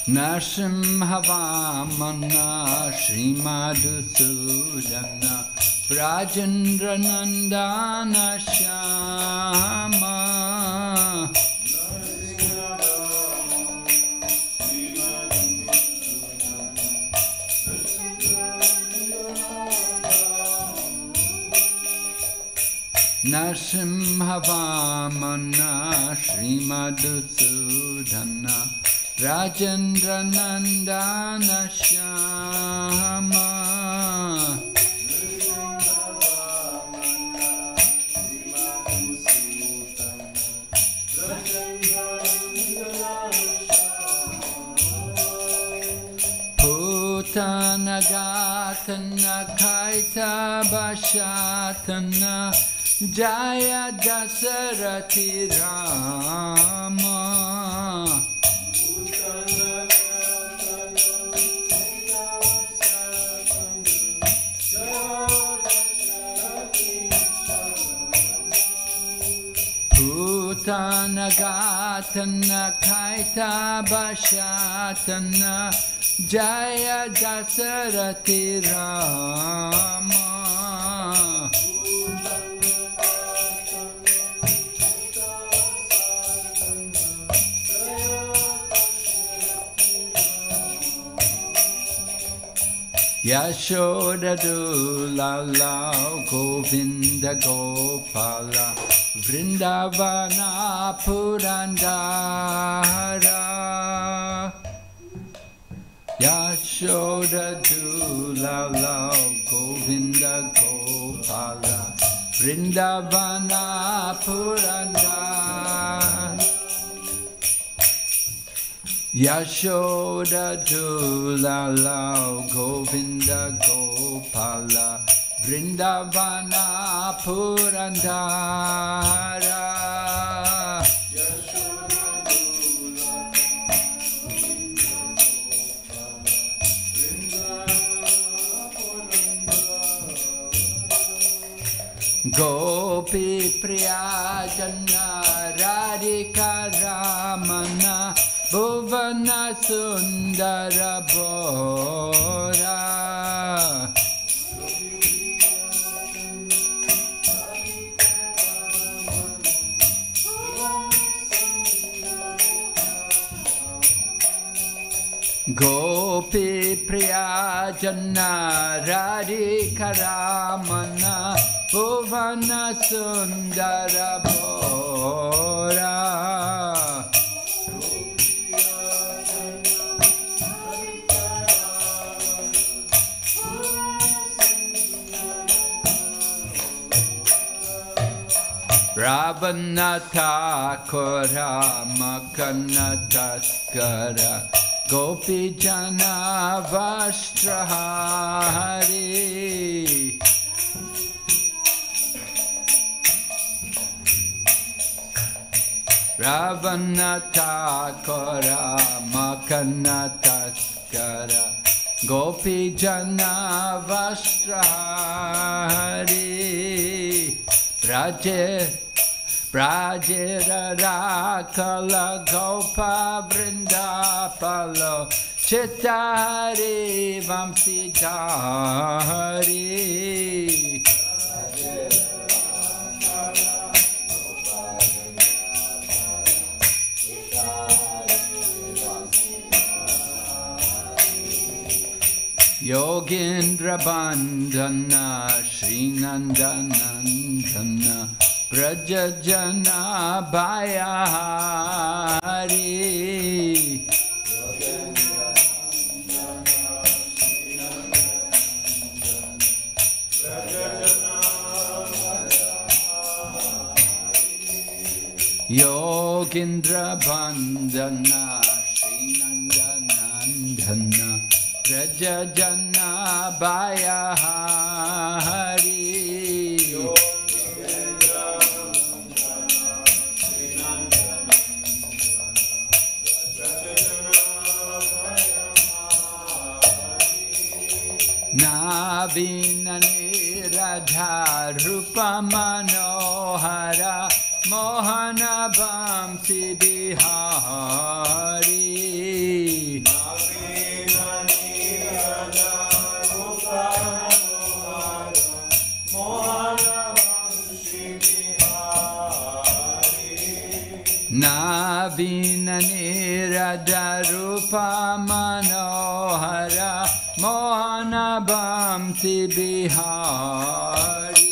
Narasimha Vamana Srimadusudana Brajendra Nandana Shama Narasimha Vamana Srimadusudana Rajendra Nandana Shama Putana Gatana Kaita Bashatana Jaya Dasarati Rama Putana Gatana Kaita Bashatana Jaya Dasarati Rama Yashoda Dulala Govinda Gopala Vrindavana Purandara Yashoda Dulala Govinda Gopala Vrindavana Purandara Yashoda Dulala Govinda Gopala Vrindavana Purandara Gopi Priyajana Radhika Ramana Bhuvana Sundara Bora Gopi Priyajana Radhika Ramana Bhuvana Sundara Bora Ravana Thakura Makana Taskara Gopi Jana Vastrahari Ravana Thakura Makana Taskara Gopi Jana Vastrahari Brajera Rakala Gopa Vrindapalo Chittahari Vamsidhari Yogindra Bandhana Srinandanandana Prajajana Bhayahari Yogindra Bandhana Srinandanandana Prajajana Bhayahari Navinani Radha Rupa Manohara Mohana Vamsi Bihari Navina Niradarupa Manohara Mohana Bhamti Bihari.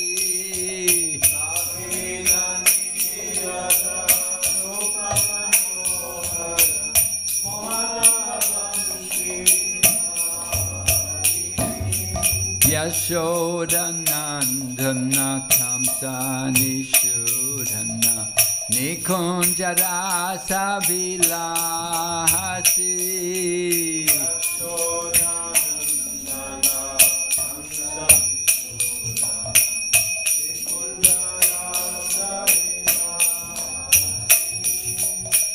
Yashodanandana Kamsa Nishudana Nikunjarasa Vilahasi.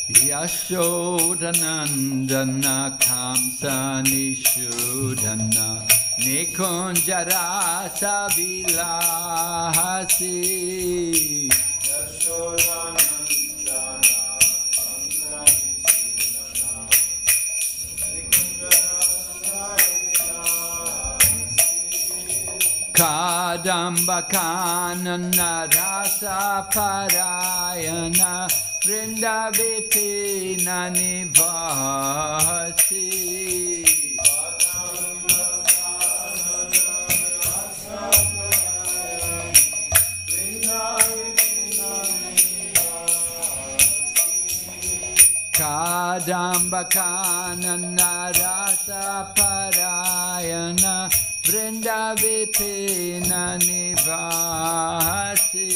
Yashodanandana Kamsa Nishudana Nikunjarasa Vilahasi. Kadamba Kanana Rasa Parayana Vrindavipina Nivasi. Kadamba Kanana Rasa Parayana Vrindavipina Nivasi.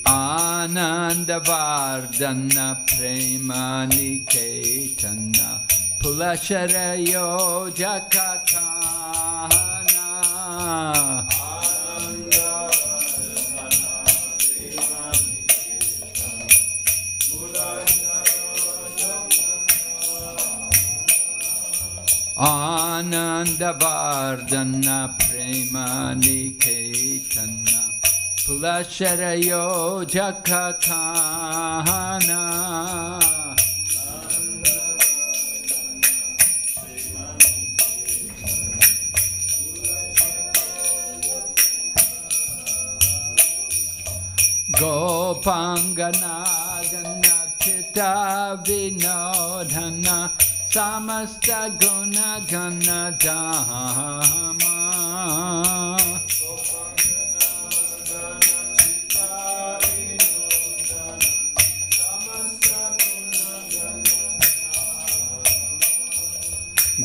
Anandavardhana Prema Niketana Pulasharayo Jakatana. Anandavardhana Prema Niketana Pulasharayo Jakatana. Gopangana Gana Chitta Vinodhana Samasta Guna Gana Dhamma.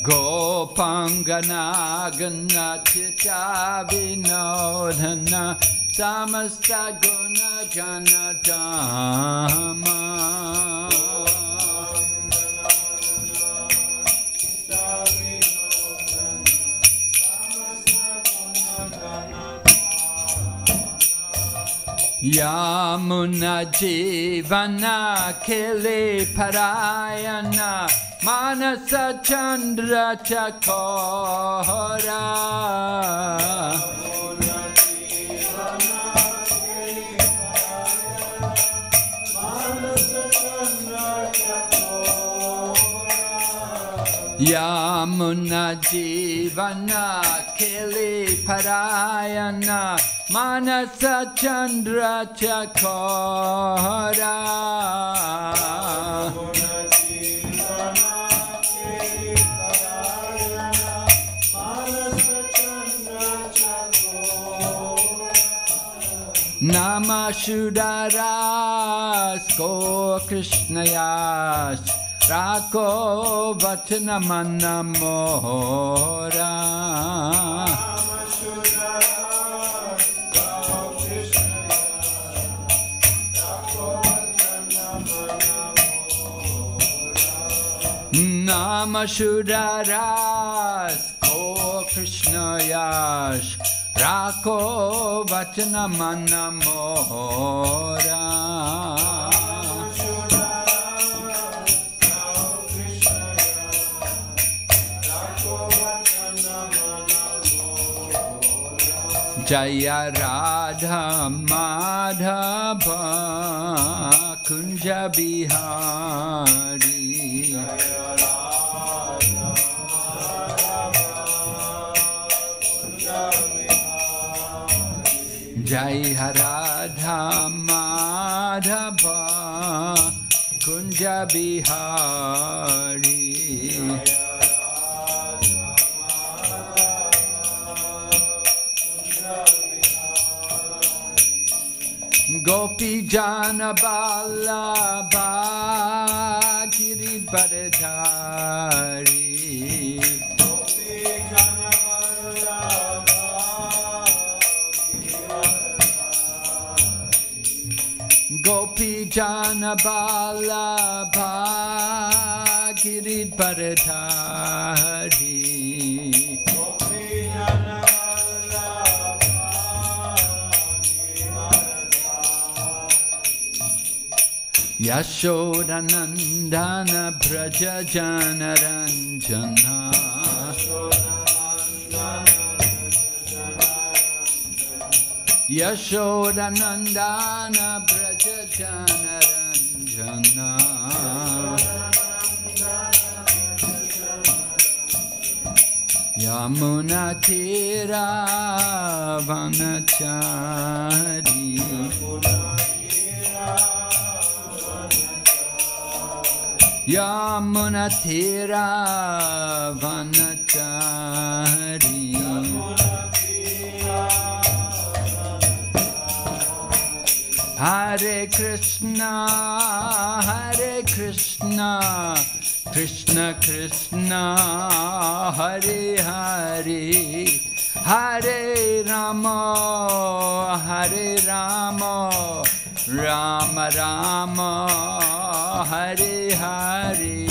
Gopangana Gana Chitta Vinodhana Samasta Guna Gana Dhamma. Yamuna Jivana Kili Parayana Manasa Chandra Chakora. Yamuna Jivana Kili Parayana Manasa Chandra Chakora. Nama Shudaras Ko Krishnayash Rako Vachanamana Mora. Nama Shudaras Ko Krishnayash Rako Vachanamana Mora. Jaya Radha Madhava Kunja Bihari. Jaya Radha Madhava Kunja Bihari Gopi Jana Vallabha Giridharadhari Gopi Jana Vallabha Giridharadhari Yashodanandana Braja Janaranjana Yashodanandana Braja Janaranjana Yamuna Tira Vanachari Yamuna Tira Vanachari Hare Krishna Krishna Krishna Hare Hare Hare Rama Rama Rama Hare Hare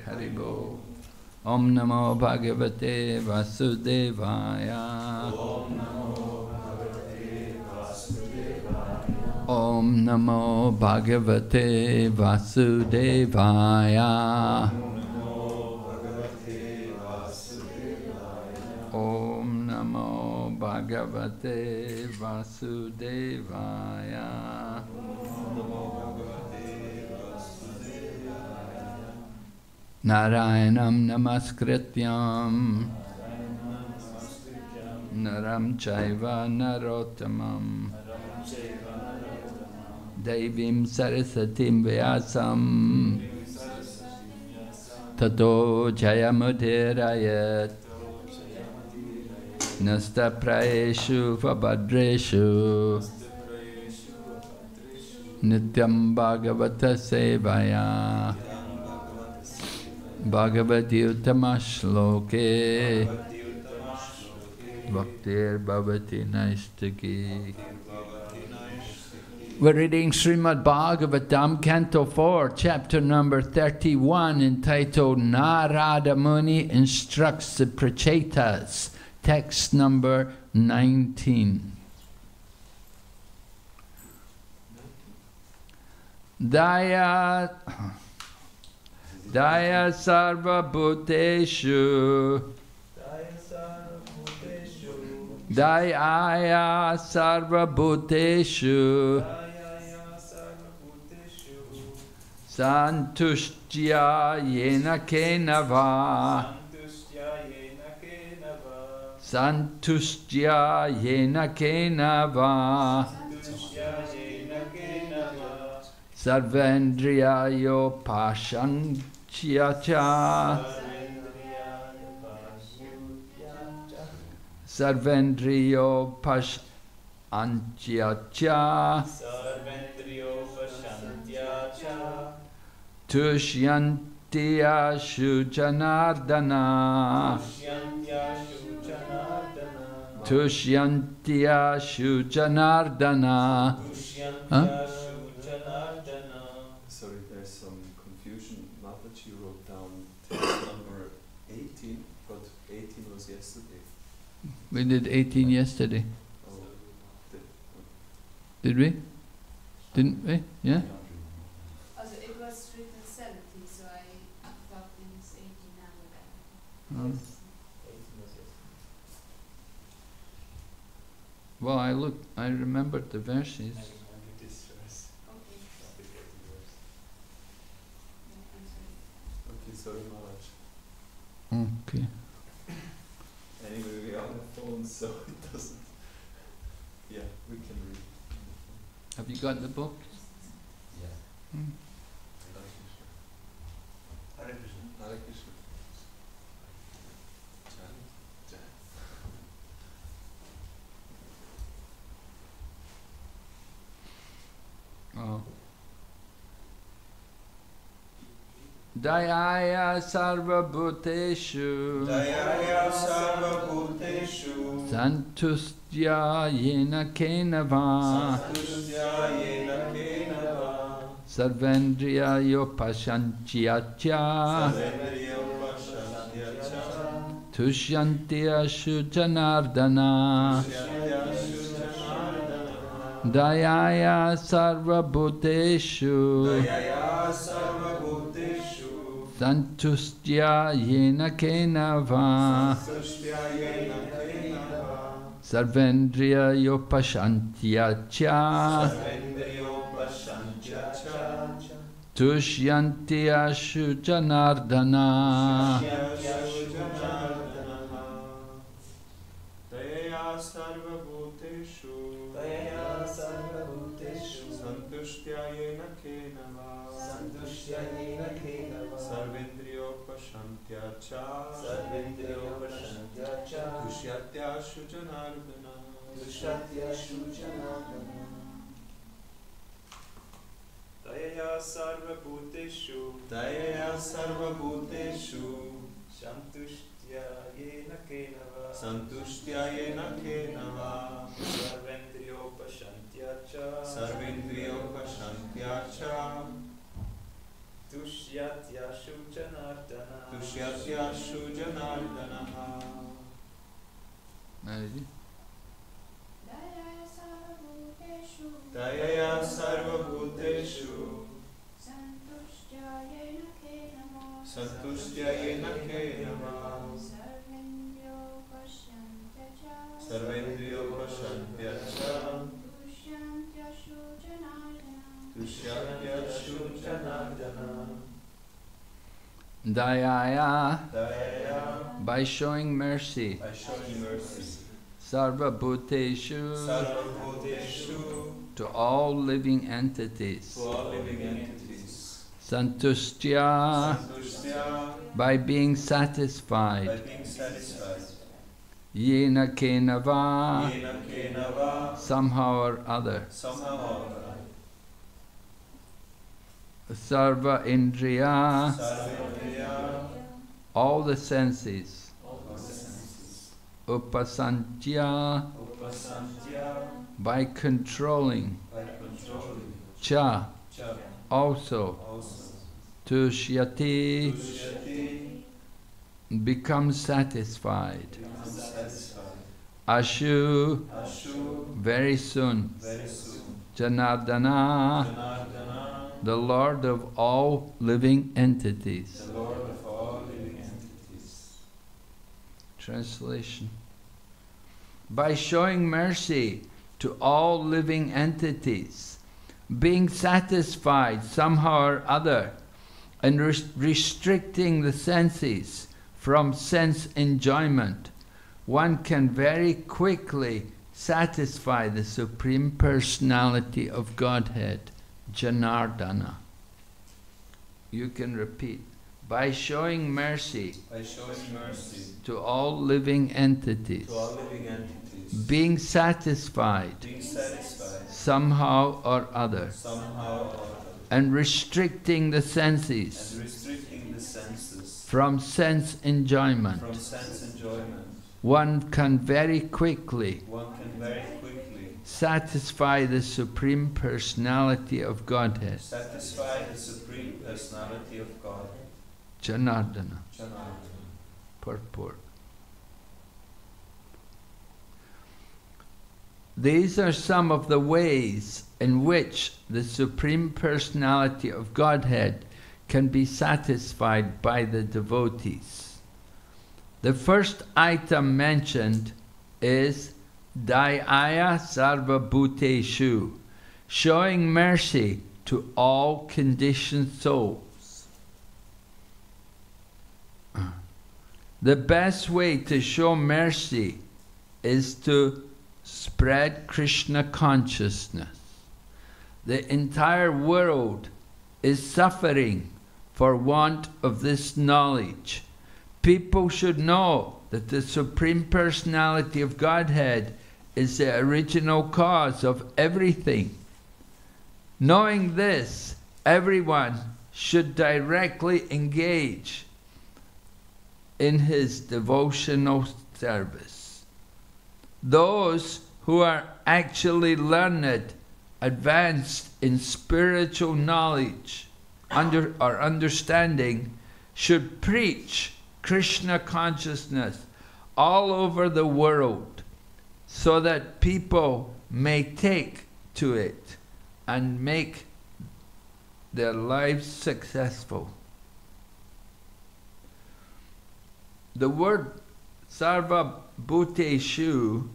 Haribo. Om Namo Bhagavate Vasudevaya. Om Namo Bhagavate Vasudevaya. Om Namo Bhagavate Vasudevaya. Narayanam Namaskrityam Naram Chaiva Narottamam Devim Sarasatim Vyasam Tato Jayamudirayat Nasta Praeshu Vabhadreshu Nityam Bhagavata Sevaya Bhagavati Uttamashloke Bhaktir Bhavati Naistaki. We're reading Srimad Bhagavatam, Canto 4, Chapter number 31, entitled Narada Muni Instructs the Prachetas, text number 19. Daya Sarva Bhuteshu Daya Sarva Bhuteshu Santushtya Yena Kenava Santushtya Yena Kenava Sarvendriyayo Pashanchyacha Sarvendriyo Pashanchyacha Tushyantiya Shujanardana Tushyantiya Shujanardana. Sorry, there's some confusion. Mataji wrote down text number 18, but 18 was yesterday. We did 18 yesterday. Oh, did we? Didn't we? Yeah? Also, it was written 70, so I Hmm. Yes. 18 was yesterday. Well, I remembered the verses. I remember this verse. Okay. Not the getting verse. No, I'm sorry. Okay, sorry, Maharaj. Okay. Anyway, we are on the phone, so it doesn't. Yeah, we can read. Have you got the book? Yeah. Hmm. Hare Krishna. Hare Krishna. Jai. Jai. Oh. Dayaya sarvabhuteshu Dayaya sarvabhuteshu santustya yena kenava santustya yena kenava sarvendriya yopashanchyacha sarvendriya upashantyaccha tushyanti ashu janardana tushyantya shujanardana dayaya sarvabhuteshu Dayaya sarvabhuteshu santustya yena kenava santustya yena kenava sarvendriya yopashantyacha sarvendriya upashantyaccha tushyanti ashu janardana tushyantya shujanardana Dayaya sarvabhuteshu Dayaya sarvabhuteshu santustya yena kenava santushya yena kenava sarvendriyopashantyacha sarvendriyopashantyacha tushyatya shujanardana tushyatya shujanardana Dayaya sarvabhuteshu Dayaya sarvabhuteshu santushya yena kenava santustya yena kenava sarvendriyopashantyacha sarvendriyopashantyacha tushyatya shujanardana tushyatya shujanardana Ready? Dayaya sarvabhuteshu Dayaya sarvabhuteshu santustya yena kenava santustya yena kenava sarvendriyopashantyacha sarvendriyopashantyacha tushyantya shujanardana tushyatya shujanardana Dayaya, Dayaya by showing mercy, by showing mercy sarvabhuteshu, sarvabhuteshu to all living entities, to all living entities santustya, santustya by being by satisfied, being satisfied yena kenava, yena kenava somehow or other, somehow or other sarva indriya, sarvendriya all the senses, all the senses upasantya, upasantya by controlling, by controlling cha, cha also, also tushyati, tushyati becomes satisfied, becomes satisfied ashu, ashu very soon, very soon janardana, janardana the Lord of all living entities. the Lord of all living entities. Translation. By showing mercy to all living entities, being satisfied somehow or other, and restricting the senses from sense enjoyment, one can very quickly satisfy the Supreme Personality of Godhead, Janardana. You can repeat. By showing mercy By showing mercy to all living entities, to all living entities, being satisfied being satisfied somehow or other, somehow or other, and restricting the and senses restricting the senses from sense enjoyment, from sense enjoyment, one can very quickly one can very quickly satisfy the Supreme Personality of Godhead, satisfy the Supreme Personality of God, Janardana. Janardana. Purport. These are some of the ways in which the Supreme Personality of Godhead can be satisfied by the devotees. The first item mentioned is Dayaya Sarva Bhuteshu, showing mercy to all conditioned souls. The best way to show mercy is to spread Krishna consciousness. The entire world is suffering for want of this knowledge. People should know that the Supreme Personality of Godhead is the original cause of everything. Knowing this, everyone should directly engage in his devotional service. Those who are actually learned, advanced in spiritual knowledge or understanding, should preach Krishna consciousness all over the world so that people may take to it and make their lives successful. The word Sarva Bhuteshu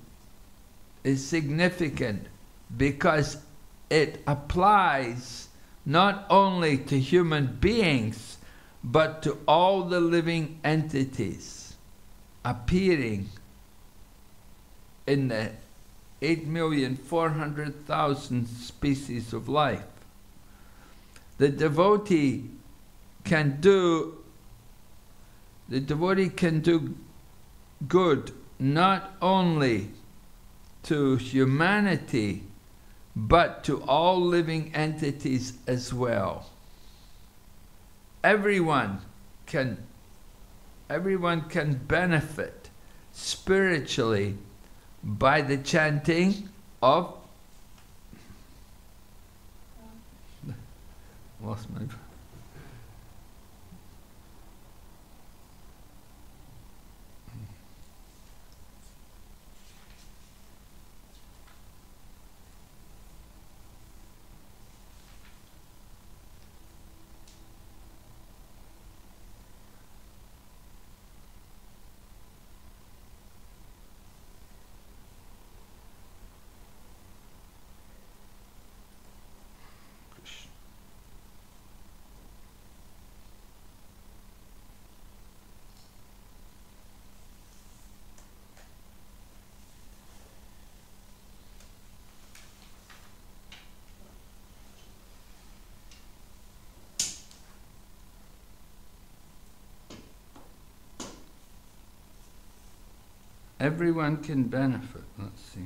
is significant because it applies not only to human beings but to all the living entities appearing in the 8,400,000 species of life. The devotee can do good not only to humanity but to all living entities as well. Everyone can benefit spiritually by the chanting of lost my everyone can benefit. Let's see.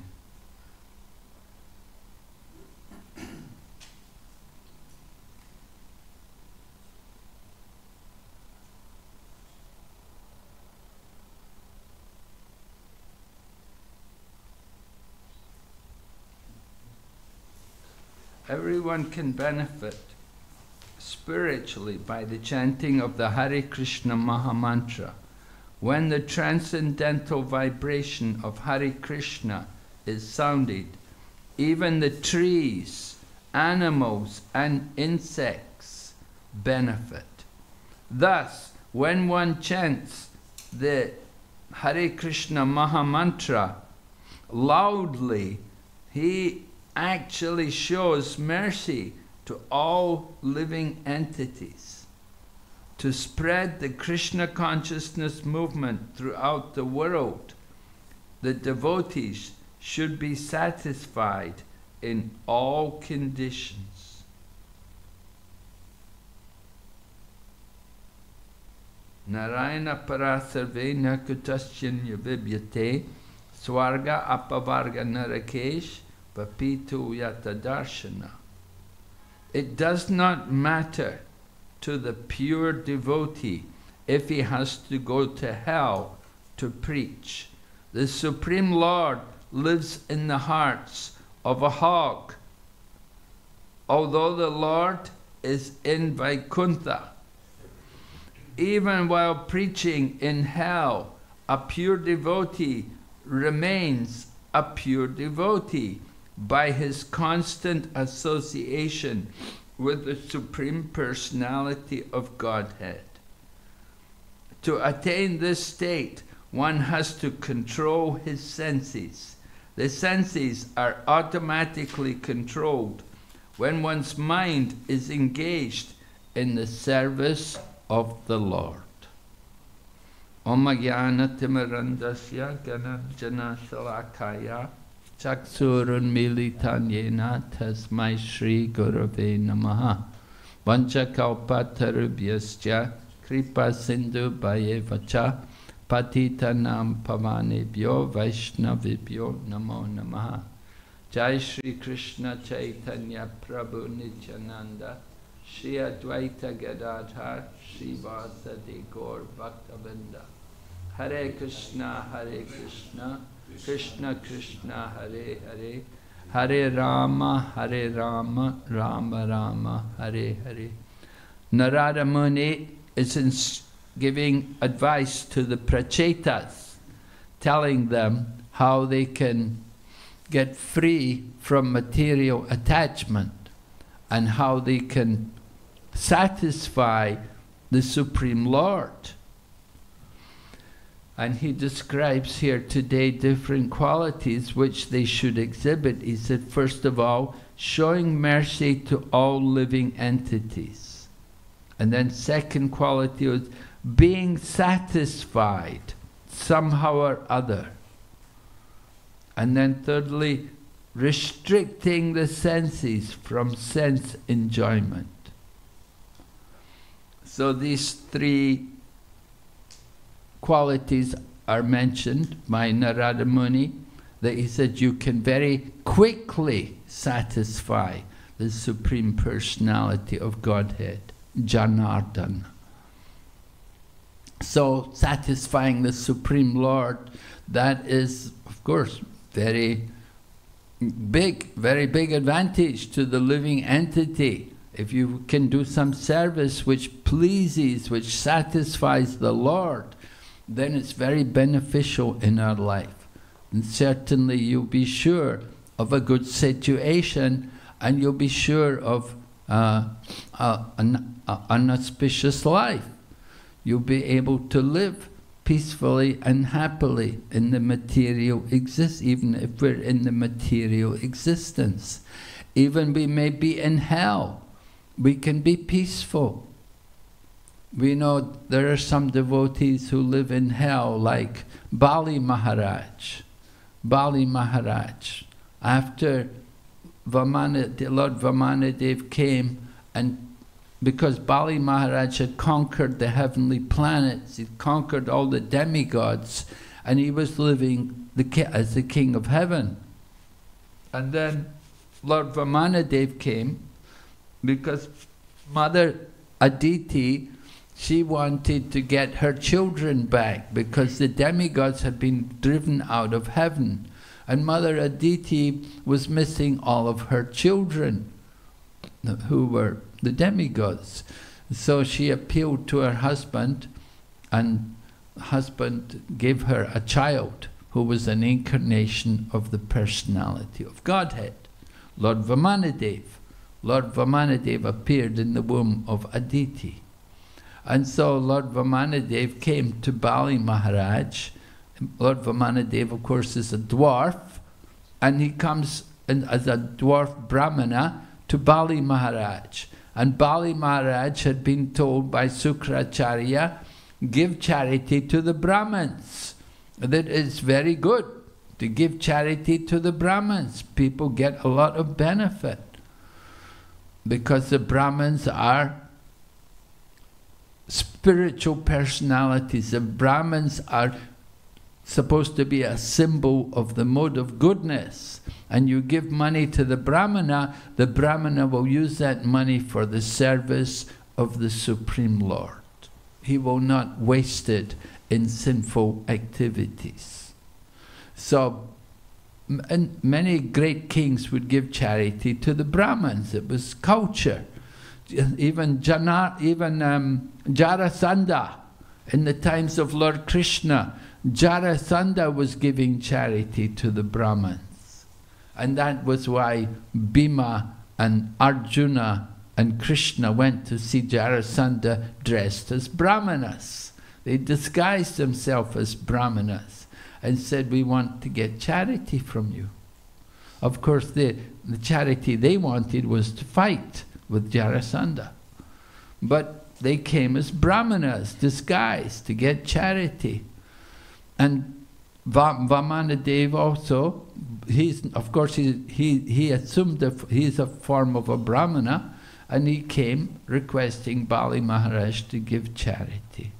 Everyone can benefit spiritually by the chanting of the Hare Krishna Mahamantra. When the transcendental vibration of Hare Krishna is sounded, even the trees, animals and insects benefit. Thus, when one chants the Hare Krishna Mahamantra loudly, he actually shows mercy to all living entities. To spread the Krishna consciousness movement throughout the world, the devotees should be satisfied in all conditions. Narayana parasarvena kutasya vibyate swarga apavarga narakesh vapitu yata darshana. It does not matter to the pure devotee if he has to go to hell to preach. The Supreme Lord lives in the hearts of a hog. Although the Lord is in Vaikuntha, even while preaching in hell, a pure devotee remains a pure devotee by his constant association with the Supreme Personality of Godhead. To attain this state, one has to control his senses. The senses are automatically controlled when one's mind is engaged in the service of the Lord. Om Jnana Timirandasya Gananjana Salakaya Chaksurun Militan Yena Tasmai Shri Gurave Namaha Vanchakalpatarubhyascha Kripa Sindhu Bhayevacha Patitanam Pavanebhyo Vaishnavibhyo Namo Namaha. Jai Shri Krishna Chaitanya Prabhu Nityananda Shri Advaita Gadadhar Shri Vasadi Gaur Bhaktavinda. Hare Krishna Krishna Krishna Hare Hare Hare Rama Rama Rama Hare Hare. Narada Muni is giving advice to the prachetas, telling them how they can get free from material attachment and how they can satisfy the Supreme Lord. And he describes here today different qualities which they should exhibit. He said, first of all, showing mercy to all living entities. And then second quality was being satisfied somehow or other. And then thirdly, restricting the senses from sense enjoyment. So these three qualities are mentioned by Narada Muni, that he said you can very quickly satisfy the Supreme Personality of Godhead, Janardana. So satisfying the Supreme Lord, that is, of course, very big advantage to the living entity. If you can do some service which pleases, which satisfies the Lord, then it's very beneficial in our life. And certainly you'll be sure of a good situation, and you'll be sure of an auspicious life. You'll be able to live peacefully and happily in the material even if we're in the material existence. Even we may be in hell, we can be peaceful. We know there are some devotees who live in hell, like Bali Maharaj. Bali Maharaj, after Lord Vamanadev came, and because Bali Maharaj had conquered the heavenly planets, he conquered all the demigods, and he was living as the king of heaven. And then Lord Vamanadev came, because Mother Aditi, she wanted to get her children back, because the demigods had been driven out of heaven. And Mother Aditi was missing all of her children, who were the demigods. So she appealed to her husband, and the husband gave her a child who was an incarnation of the personality of Godhead, Lord Vamanadev. Lord Vamanadev appeared in the womb of Aditi. And so Lord Vamanadev came to Bali Maharaj. Lord Vamanadev, of course, is a dwarf, and he comes as a dwarf Brahmana to Bali Maharaj. And Bali Maharaj had been told by Sukracharya, give charity to the Brahmins. That is very good to give charity to the Brahmins. People get a lot of benefit, because the Brahmins are spiritual personalities. The Brahmins are supposed to be a symbol of the mode of goodness. And you give money to the Brahmana will use that money for the service of the Supreme Lord. He will not waste it in sinful activities. So, and many great kings would give charity to the Brahmins. It was culture. Even Jarasandha, in the times of Lord Krishna, Jarasandha was giving charity to the Brahmins. And that was why Bhima and Arjuna and Krishna went to see Jarasandha dressed as Brahmanas. They disguised themselves as Brahmanas and said, we want to get charity from you. Of course, the charity they wanted was to fight with Jarasandha. But they came as Brahmanas, disguised, to get charity. And Vamanadev also, of course he assumed he's a form of a Brahmana, and he came requesting Bali Maharaj to give charity.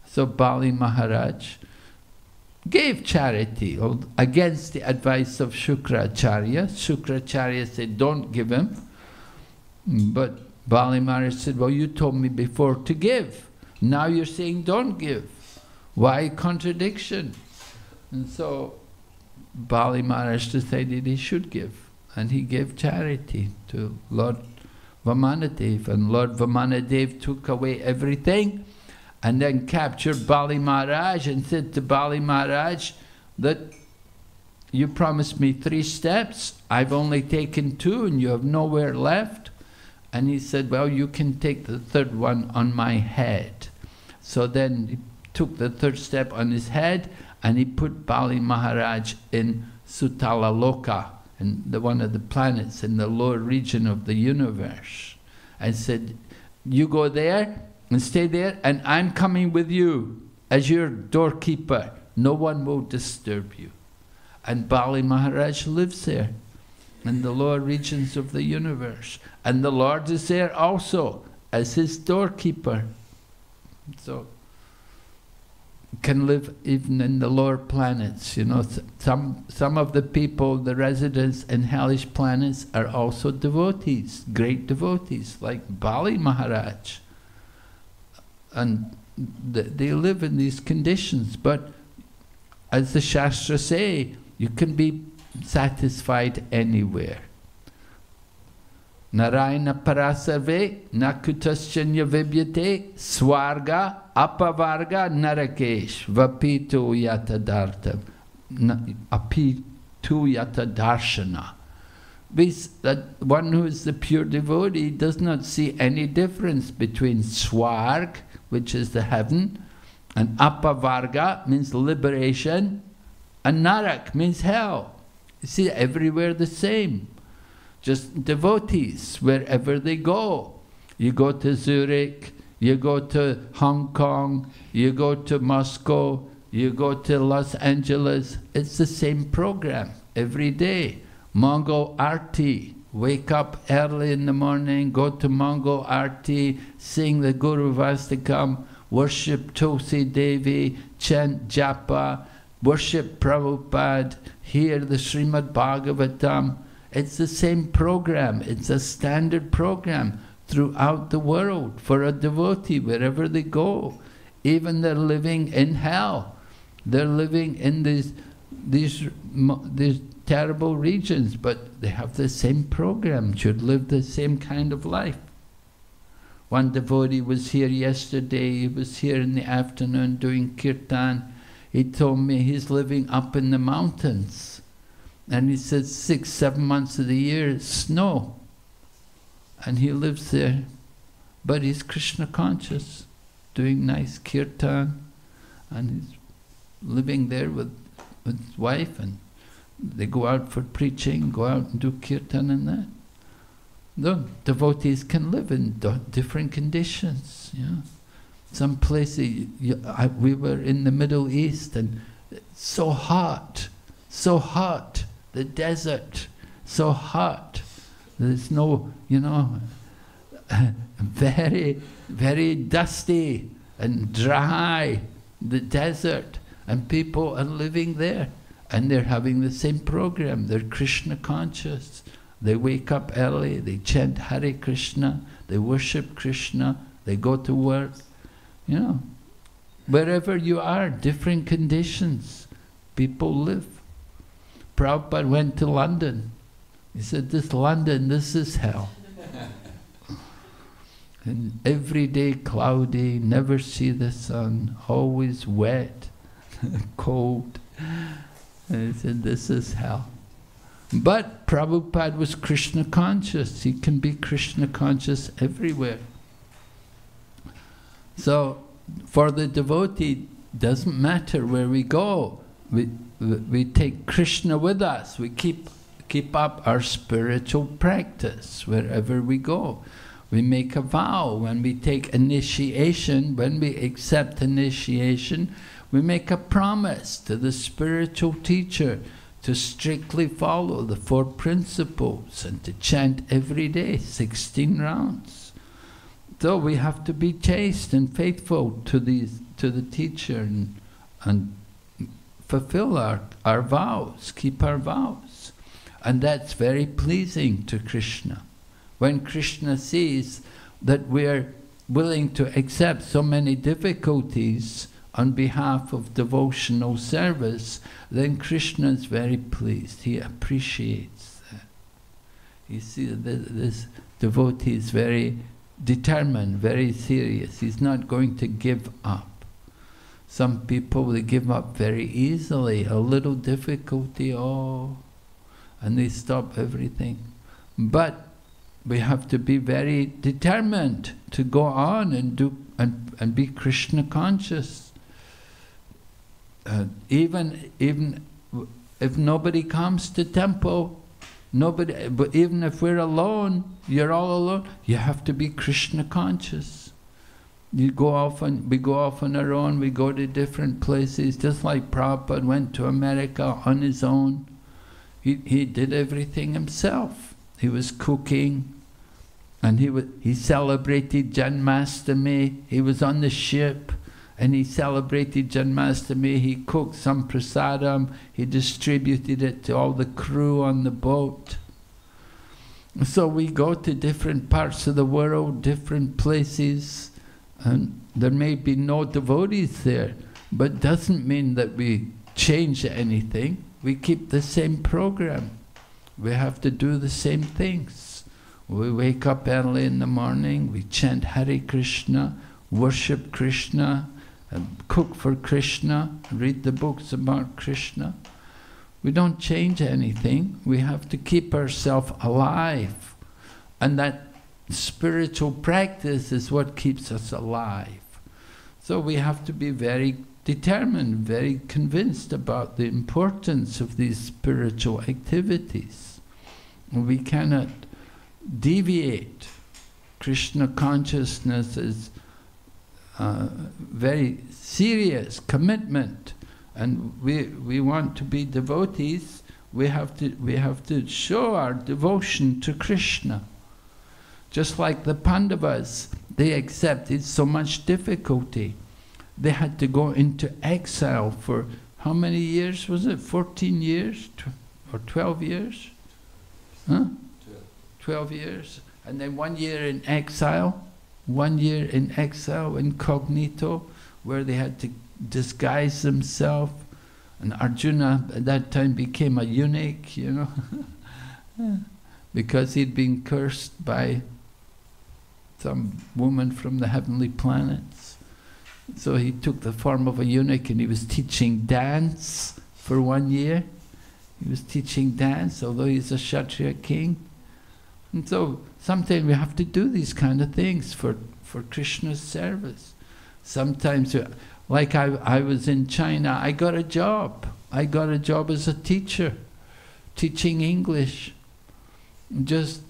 So Bali Maharaj gave charity against the advice of Shukracharya. Shukracharya said, don't give him. But Bali Maharaj said, well, you told me before to give. Now you're saying don't give. Why contradiction? And so Bali Maharaj decided he should give. And he gave charity to Lord Vamanadev. And Lord Vamanadev took away everything and then captured Bali Maharaj and said to Bali Maharaj that you promised me 3 steps, I've only taken 2 and you have nowhere left. And he said, well, you can take the 3rd one on my head. So then he took the 3rd step on his head and he put Bali Maharaj in Sutala Loka, and one of the planets in the lower region of the universe, and said, you go there and stay there, and I'm coming with you as your doorkeeper. No one will disturb you. And Bali Maharaj lives there in the lower regions of the universe. And the Lord is there also as his doorkeeper. So, can live even in the lower planets. You know, some of the people, the residents in hellish planets, are also devotees, great devotees, like Bali Maharaj. And they live in these conditions. But as the Shastra say, you can be satisfied anywhere. Narayana parasarve nakutaschanya vibyate swarga apavarga narakesh vapitu yatadarta apitu yatadarshana. That one who is the pure devotee does not see any difference between swarg, which is the heaven, and apavarga means liberation, and narak means hell. You see, everywhere the same. Just devotees, wherever they go. You go to Zurich, you go to Hong Kong, you go to Moscow, you go to Los Angeles. It's the same program every day. Mongol Arti, wake up early in the morning, go to Mongol Arti, sing the Guru Vastakam, worship Tulsi Devi, chant Japa, worship Prabhupada, hear the Srimad Bhagavatam. It's the same program. It's a standard program throughout the world for a devotee wherever they go. Even they're living in hell. They're living in these terrible regions, but they have the same program, should live the same kind of life. One devotee was here yesterday, he was here in the afternoon doing kirtan. He told me he's living up in the mountains. And he said 6-7 months of the year it's snow. And he lives there. But he's Krishna conscious, doing nice kirtan. And he's living there with his wife, and they go out for preaching, go out and do kirtan and that. The devotees can live in different conditions. Yeah. Some places, we were in the Middle East, and it's so hot, the desert, so hot. There's no, you know, very, very dusty and dry, the desert, and people are living there, and they're having the same program. They're Krishna conscious. They wake up early, they chant Hare Krishna, they worship Krishna, they go to work. You know, wherever you are, different conditions, people live. Prabhupada went to London. He said, this London, this is hell. And every day cloudy, never see the sun, always wet, cold. And he said, this is hell. But Prabhupada was Krishna conscious. He can be Krishna conscious everywhere. So for the devotee, doesn't matter where we go. We take Krishna with us. We keep up our spiritual practice wherever we go. We make a vow when we take initiation, when we accept initiation, we make a promise to the spiritual teacher to strictly follow the 4 principles and to chant every day, 16 rounds. So we have to be chaste and faithful to the teacher and fulfill our vows, keep our vows. And that's very pleasing to Krishna. When Krishna sees that we're willing to accept so many difficulties on behalf of devotional service, then Krishna is very pleased. He appreciates that. You see, this devotee is very determined, very serious. He's not going to give up. Some people, they give up very easily. A little difficulty, and they stop everything. But we have to be very determined to go on and do and be Krishna conscious. Even if nobody comes to temple, but even if we're alone, you're all alone, you have to be Krishna conscious. We go off on our own, we go to different places, just like Prabhupada went to America on his own. He did everything himself. He was cooking, and he celebrated Janmashtami. He was on the ship, and he celebrated Janmashtami. He cooked some prasadam. He distributed it to all the crew on the boat. So we go to different parts of the world, different places, and there may be no devotees there, but doesn't mean that we change anything. We keep the same program. We have to do the same things. We wake up early in the morning, we chant Hare Krishna, worship Krishna, cook for Krishna, read the books about Krishna. We don't change anything. We have to keep ourselves alive. And that spiritual practice is what keeps us alive. So we have to be very determined, very convinced about the importance of these spiritual activities. We cannot deviate. Krishna consciousness is very serious commitment, and we want to be devotees. We have to show our devotion to Krishna. Just like the Pandavas, they accepted so much difficulty. They had to go into exile for how many years was it? 14 years or 12 years? Huh? 12 years. And then 1 year in exile. 1 year in exile, incognito, where they had to disguise themselves. And Arjuna at that time became a eunuch, you know, because he'd been cursed by some woman from the heavenly planets. So he took the form of a eunuch and he was teaching dance for 1 year. He was teaching dance, although he's a Kshatriya king. And so sometimes we have to do these kind of things for Krishna's service. Sometimes, like I was in China, I got a job. I got a job as a teacher, teaching English, just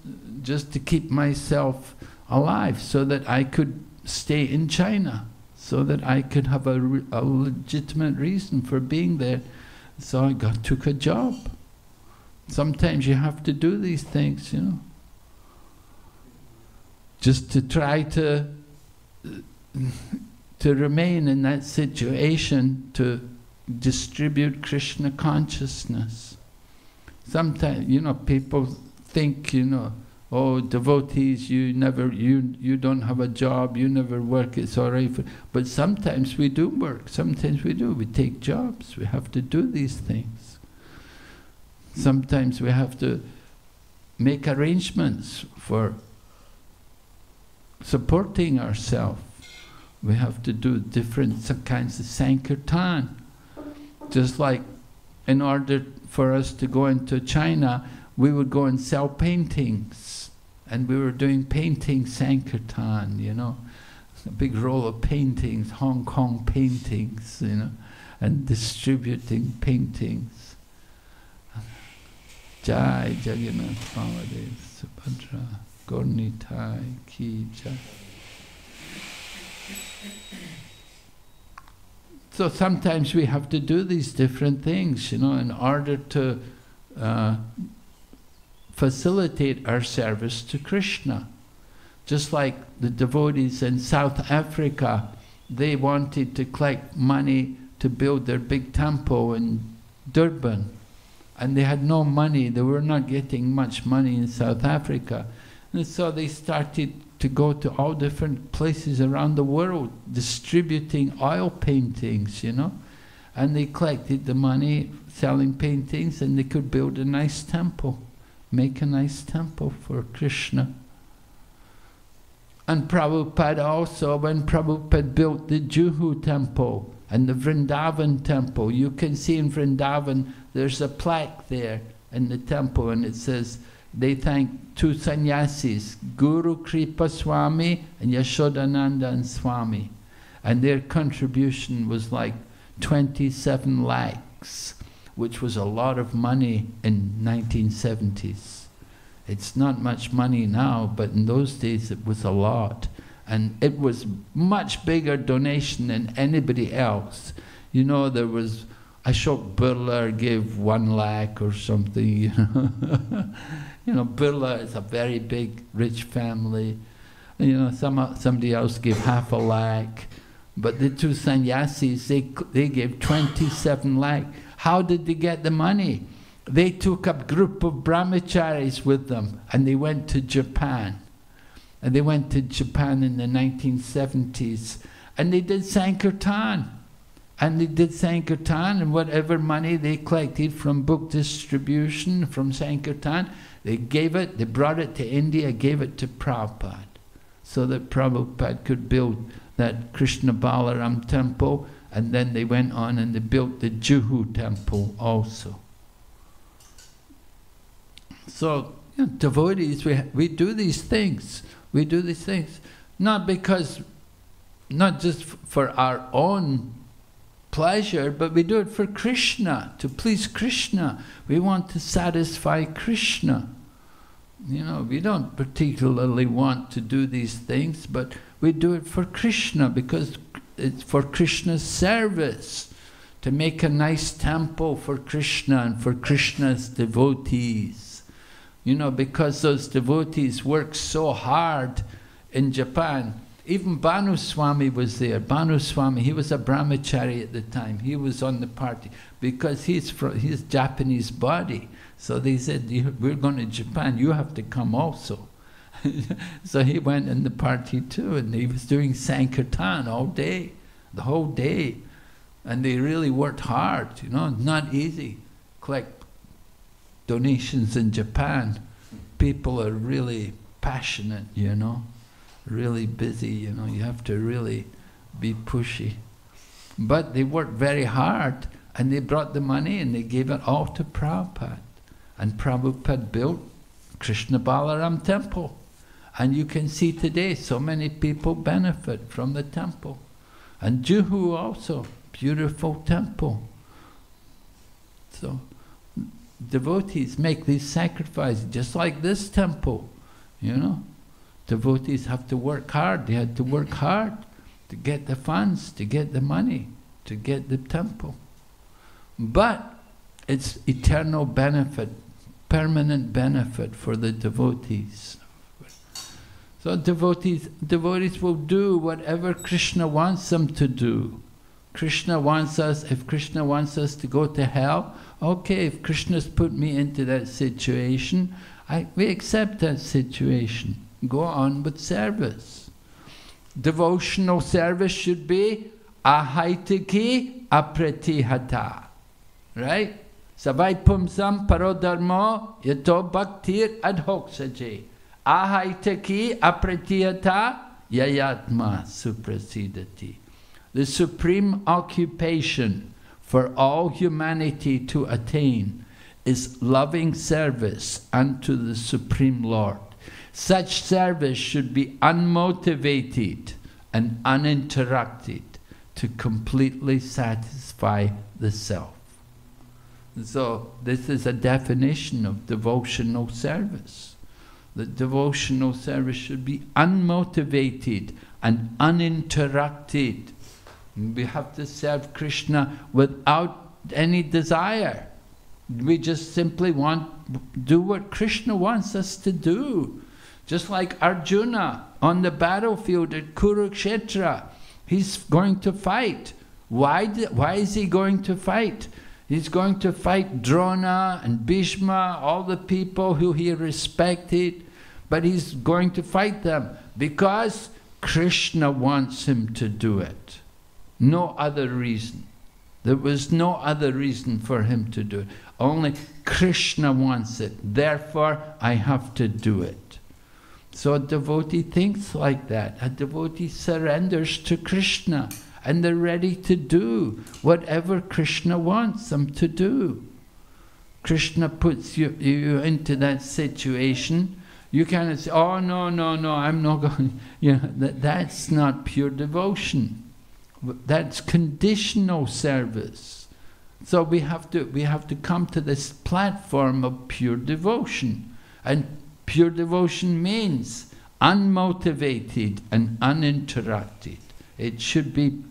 to keep myself alive, so that I could stay in China, so that I could have a legitimate reason for being there. So I took a job. Sometimes you have to do these things, you know, just to try to remain in that situation, to distribute Krishna consciousness. Sometimes, you know, people think, you know, oh, devotees, you don't have a job, you never work, it's all right. But sometimes we do work, sometimes we do. We take jobs, we have to do these things. Sometimes we have to make arrangements for supporting ourselves. We have to do different kinds of sankirtan. Just like in order for us to go into China, we would go and sell paintings. And we were doing painting sankirtan, you know. a big roll of paintings, Hong Kong paintings, you know, and distributing paintings. Jai Jagannath Baladev Subhadra Gaurnitai Ki Jai. So sometimes we have to do these different things, you know, in order to facilitate our service to Krishna. Just like the devotees in South Africa, they wanted to collect money to build their big temple in Durban. And they had no money, they were not getting much money in South Africa. And so they started to go to all different places around the world, distributing oil paintings, you know. And they collected the money, selling paintings, and they could build a nice temple, make a nice temple for Krishna. And Prabhupada also, when Prabhupada built the Juhu temple and the Vrindavan temple, you can see in Vrindavan, there's a plaque there in the temple, and it says, they thank two sannyasis, Guru Kripa Swami and Yashodananda Swami. And their contribution was like 27 lakhs, which was a lot of money in 1970s. It's not much money now, but in those days it was a lot. And it was much bigger donation than anybody else. You know, there was, Ashok Birla gave 1 lakh or something, you know. You know, Birla is a very big, rich family. You know, somebody else gave 50 lakh. But the two sannyasis, they gave 27 lakh. How did they get the money? They took a group of brahmacharis with them and they went to Japan. And they went to Japan in the 1970s. And they did Sankirtan. And they did Sankirtan, and whatever money they collected from book distribution, from Sankirtan, they gave it, they brought it to India, gave it to Prabhupada, so that Prabhupada could build that Krishna Balaram temple, and then they went on and they built the Juhu temple also. So, you know, devotees, we do these things. We do these things, not just for our own pleasure, but we do it for Krishna, to please Krishna. We want to satisfy Krishna. You know, we don't particularly want to do these things, but we do it for Krishna because it's for Krishna's service, to make a nice temple for Krishna and for Krishna's devotees. You know, because those devotees work so hard in Japan. Even Bhanu Swami was there. Bhanu Swami, he was a brahmachari at the time. He was on the party because he's Japanese body. So they said, we're going to Japan, you have to come also. So he went in the party too, and he was doing Sankirtan all day, the whole day. And they really worked hard, you know, not easy. Collect donations in Japan. People are really passionate, you know. Really busy, you know, you have to really be pushy. But they worked very hard, and they brought the money and they gave it all to Prabhupada. And Prabhupada built Krishna Balaram temple. And you can see today so many people benefit from the temple. And Juhu also, beautiful temple. So devotees make these sacrifices, just like this temple, you know. Devotees have to work hard. They had to work hard to get the funds, to get the money, to get the temple. But it's eternal benefit, permanent benefit for the devotees. So devotees will do whatever Krishna wants them to do. Krishna wants us, if Krishna wants us to go to hell, okay, if Krishna's put me into that situation, we accept that situation. Go on with service. Devotional service should be ahaitiki apratihata. Right? Savai pumsam parodharmo yato bhaktir adhoksaje. Ahaitiki apratihata yayatma suprasidati. The supreme occupation for all humanity to attain is loving service unto the Supreme Lord. Such service should be unmotivated and uninterrupted to completely satisfy the self. So this is a definition of devotional service. The devotional service should be unmotivated and uninterrupted. We have to serve Krishna without any desire. We just simply do what Krishna wants us to do. Just like Arjuna on the battlefield at Kurukshetra, he's going to fight. Why is he going to fight? He's going to fight Drona and Bhishma, all the people who he respected, but he's going to fight them because Krishna wants him to do it. No other reason. There was no other reason for him to do it. Only Krishna wants it. Therefore, I have to do it. So a devotee thinks like that. A devotee surrenders to Krishna and they're ready to do whatever Krishna wants them to do. Krishna puts you into that situation. You cannot say, oh, no, I'm not going. You know, that's not pure devotion. That's conditional service. So we have to come to this platform of pure devotion. And pure devotion means unmotivated and uninterrupted. It should be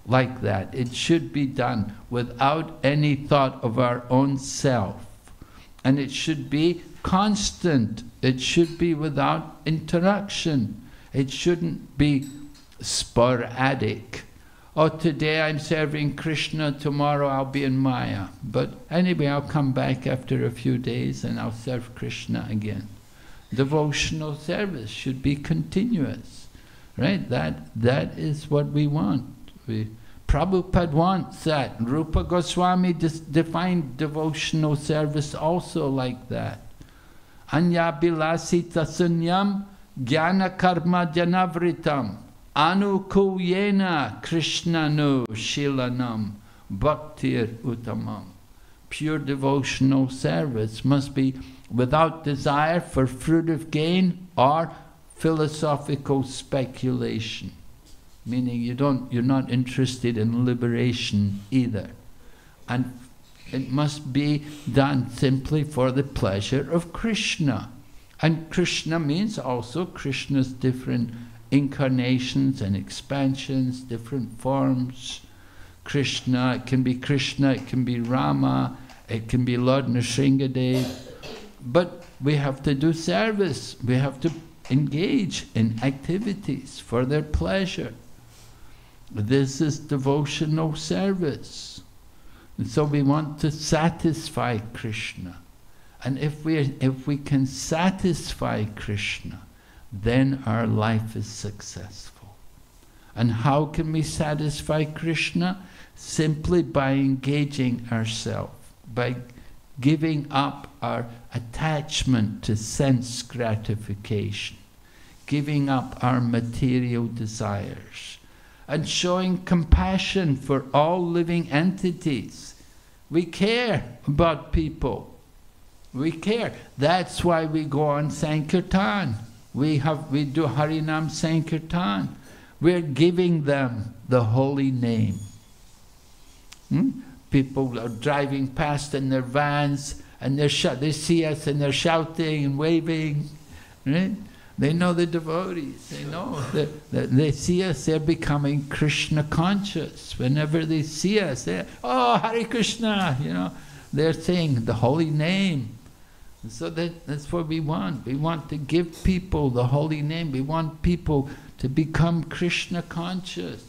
like that. It should be done without any thought of our own self. And it should be constant. It should be without interruption. It shouldn't be sporadic. Oh, today I'm serving Krishna, tomorrow I'll be in Maya. But anyway, I'll come back after a few days and I'll serve Krishna again. Devotional service should be continuous, right? That is what we want. Prabhupada wants that. Rupa Goswami defined devotional service also like that. Anya bilasita sunyam jnana karma janavritam anukuyena krishnanu shilanam bhaktir uttamam. Pure devotional service must be without desire for fruitive gain or philosophical speculation. Meaning you're not interested in liberation either. And it must be done simply for the pleasure of Krishna. And Krishna means also Krishna's different incarnations and expansions, different forms. Krishna, it can be Rama, it can be Lord Nrsingadev. But we have to do service. We have to engage in activities for their pleasure. This is devotional service. And so we want to satisfy Krishna. And if we can satisfy Krishna, then our life is successful. And how can we satisfy Krishna? Simply by engaging ourselves, by giving up our attachment to sense gratification, giving up our material desires, and showing compassion for all living entities. We care about people. We care. That's why we go on Sankirtan. We do Harinam Sankirtan. We're giving them the holy name. People are driving past in their vans and they see us and they're shouting and waving. Right? They know the devotees. They know that they see us. They're becoming Krishna conscious. Whenever they see us, they're, oh, Hare Krishna. You know, they're saying the holy name. And so that's what we want. We want to give people the holy name. We want people to become Krishna conscious.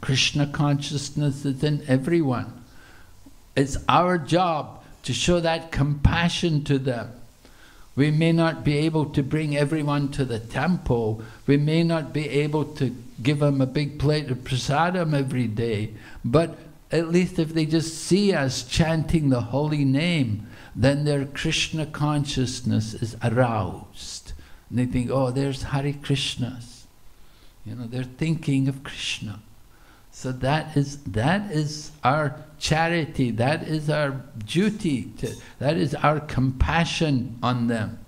Krishna consciousness is in everyone. It's our job to show that compassion to them. We may not be able to bring everyone to the temple. We may not be able to give them a big plate of prasadam every day. But at least if they just see us chanting the holy name, then their Krishna consciousness is aroused. And they think, oh, there's Hare Krishnas. You know, they're thinking of Krishna. So that is our charity, that is our duty, that is our compassion on them,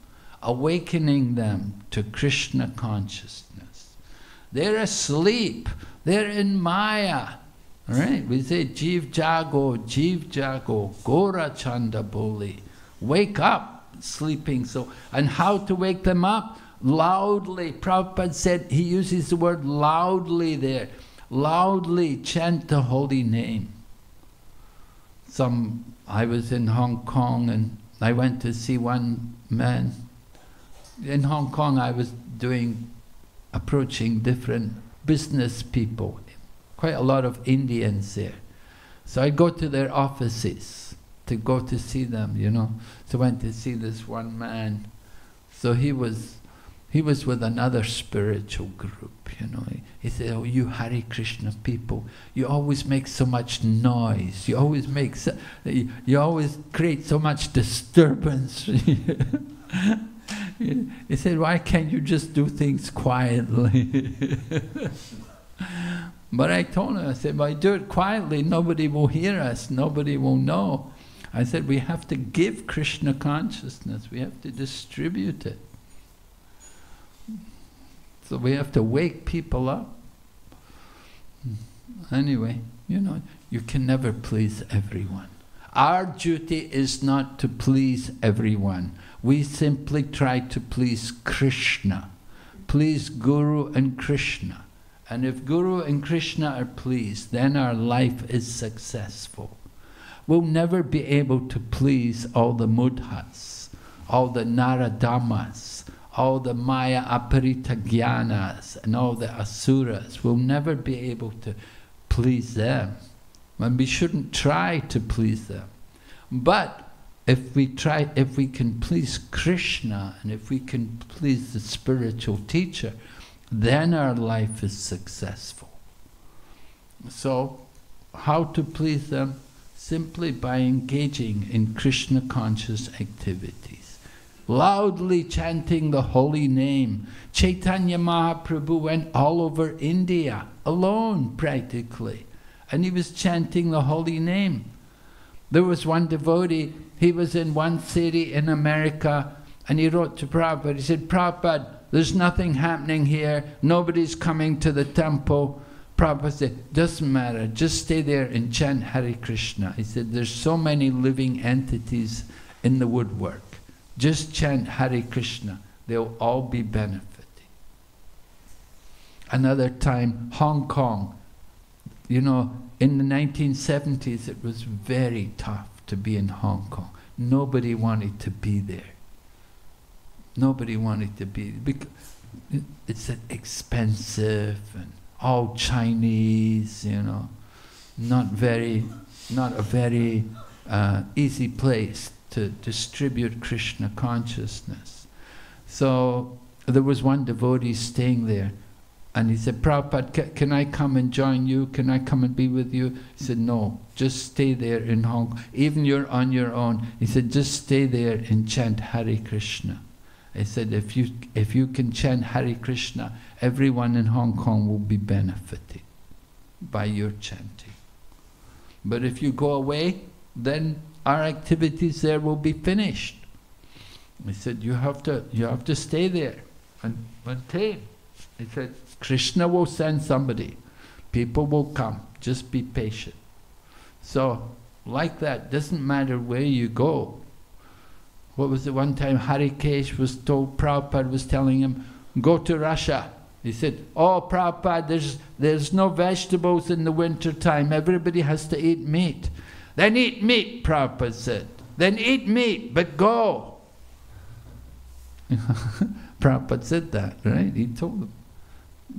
awakening them to Krishna consciousness. They're asleep. They're in Maya. Right? We say, Jeev Jago, Gora Chanda Boli. Wake up, sleeping. So, and how to wake them up? Loudly. Prabhupada said, he uses the word loudly there. Loudly chant the holy name. I was in Hong Kong and I went to see one man. In Hong Kong I was approaching different business people. Quite a lot of Indians there. So I go to their offices to go to see them, you know. So I went to see this one man. So he was with another spiritual group, you know. He said, "Oh, you Hare Krishna people, you always make so much noise. You always you always create so much disturbance." He said, "Why can't you just do things quietly?" But I told him, I said, "Well, I do it quietly, nobody will hear us, nobody will know." I said, "We have to give Krishna consciousness, we have to distribute it. So we have to wake people up." Anyway, you know, you can never please everyone. Our duty is not to please everyone. We simply try to please Krishna. Please Guru and Krishna. And if Guru and Krishna are pleased, then our life is successful. We'll never be able to please all the mudhas, all the naradamas, all the Maya Aparita Jnanas, and all the asuras. We'll never be able to please them. And we shouldn't try to please them. But if we can please Krishna, and if we can please the spiritual teacher, then our life is successful. So, how to please them? Simply by engaging in Krishna conscious activities. Loudly chanting the holy name. Chaitanya Mahaprabhu went all over India, alone practically. And he was chanting the holy name. There was one devotee, he was in one city in America, and he wrote to Prabhupada, he said, "Prabhupada, there's nothing happening here, nobody's coming to the temple." Prabhupada said, "Doesn't matter, just stay there and chant Hare Krishna." He said, "There's so many living entities in the woodwork. Just chant Hare Krishna, they'll all be benefiting." Another time, Hong Kong. You know, in the 1970s it was very tough to be in Hong Kong. Nobody wanted to be there. Nobody wanted to be, because it's expensive and all Chinese, you know, not a very easy place to distribute Krishna consciousness. So there was one devotee staying there, and he said, "Prabhupada, can I come and join you? Can I come and be with you?" He said, "No, just stay there in Hong Kong. Even you're on your own." He said, "Just stay there and chant Hare Krishna." He said, if you can chant Hare Krishna, everyone in Hong Kong will be benefiting by your chanting. But if you go away, then our activities there will be finished. He said, you have to stay there and maintain. He said, Krishna will send somebody. People will come. Just be patient. So, like that, doesn't matter where you go. What was the one time Harikesh was told, Prabhupada was telling him, "Go to Russia." He said, "Oh Prabhupada, there's no vegetables in the winter time. Everybody has to eat meat." "Then eat meat," Prabhupada said. "Then eat meat, but go." Prabhupada said that, right? He told them,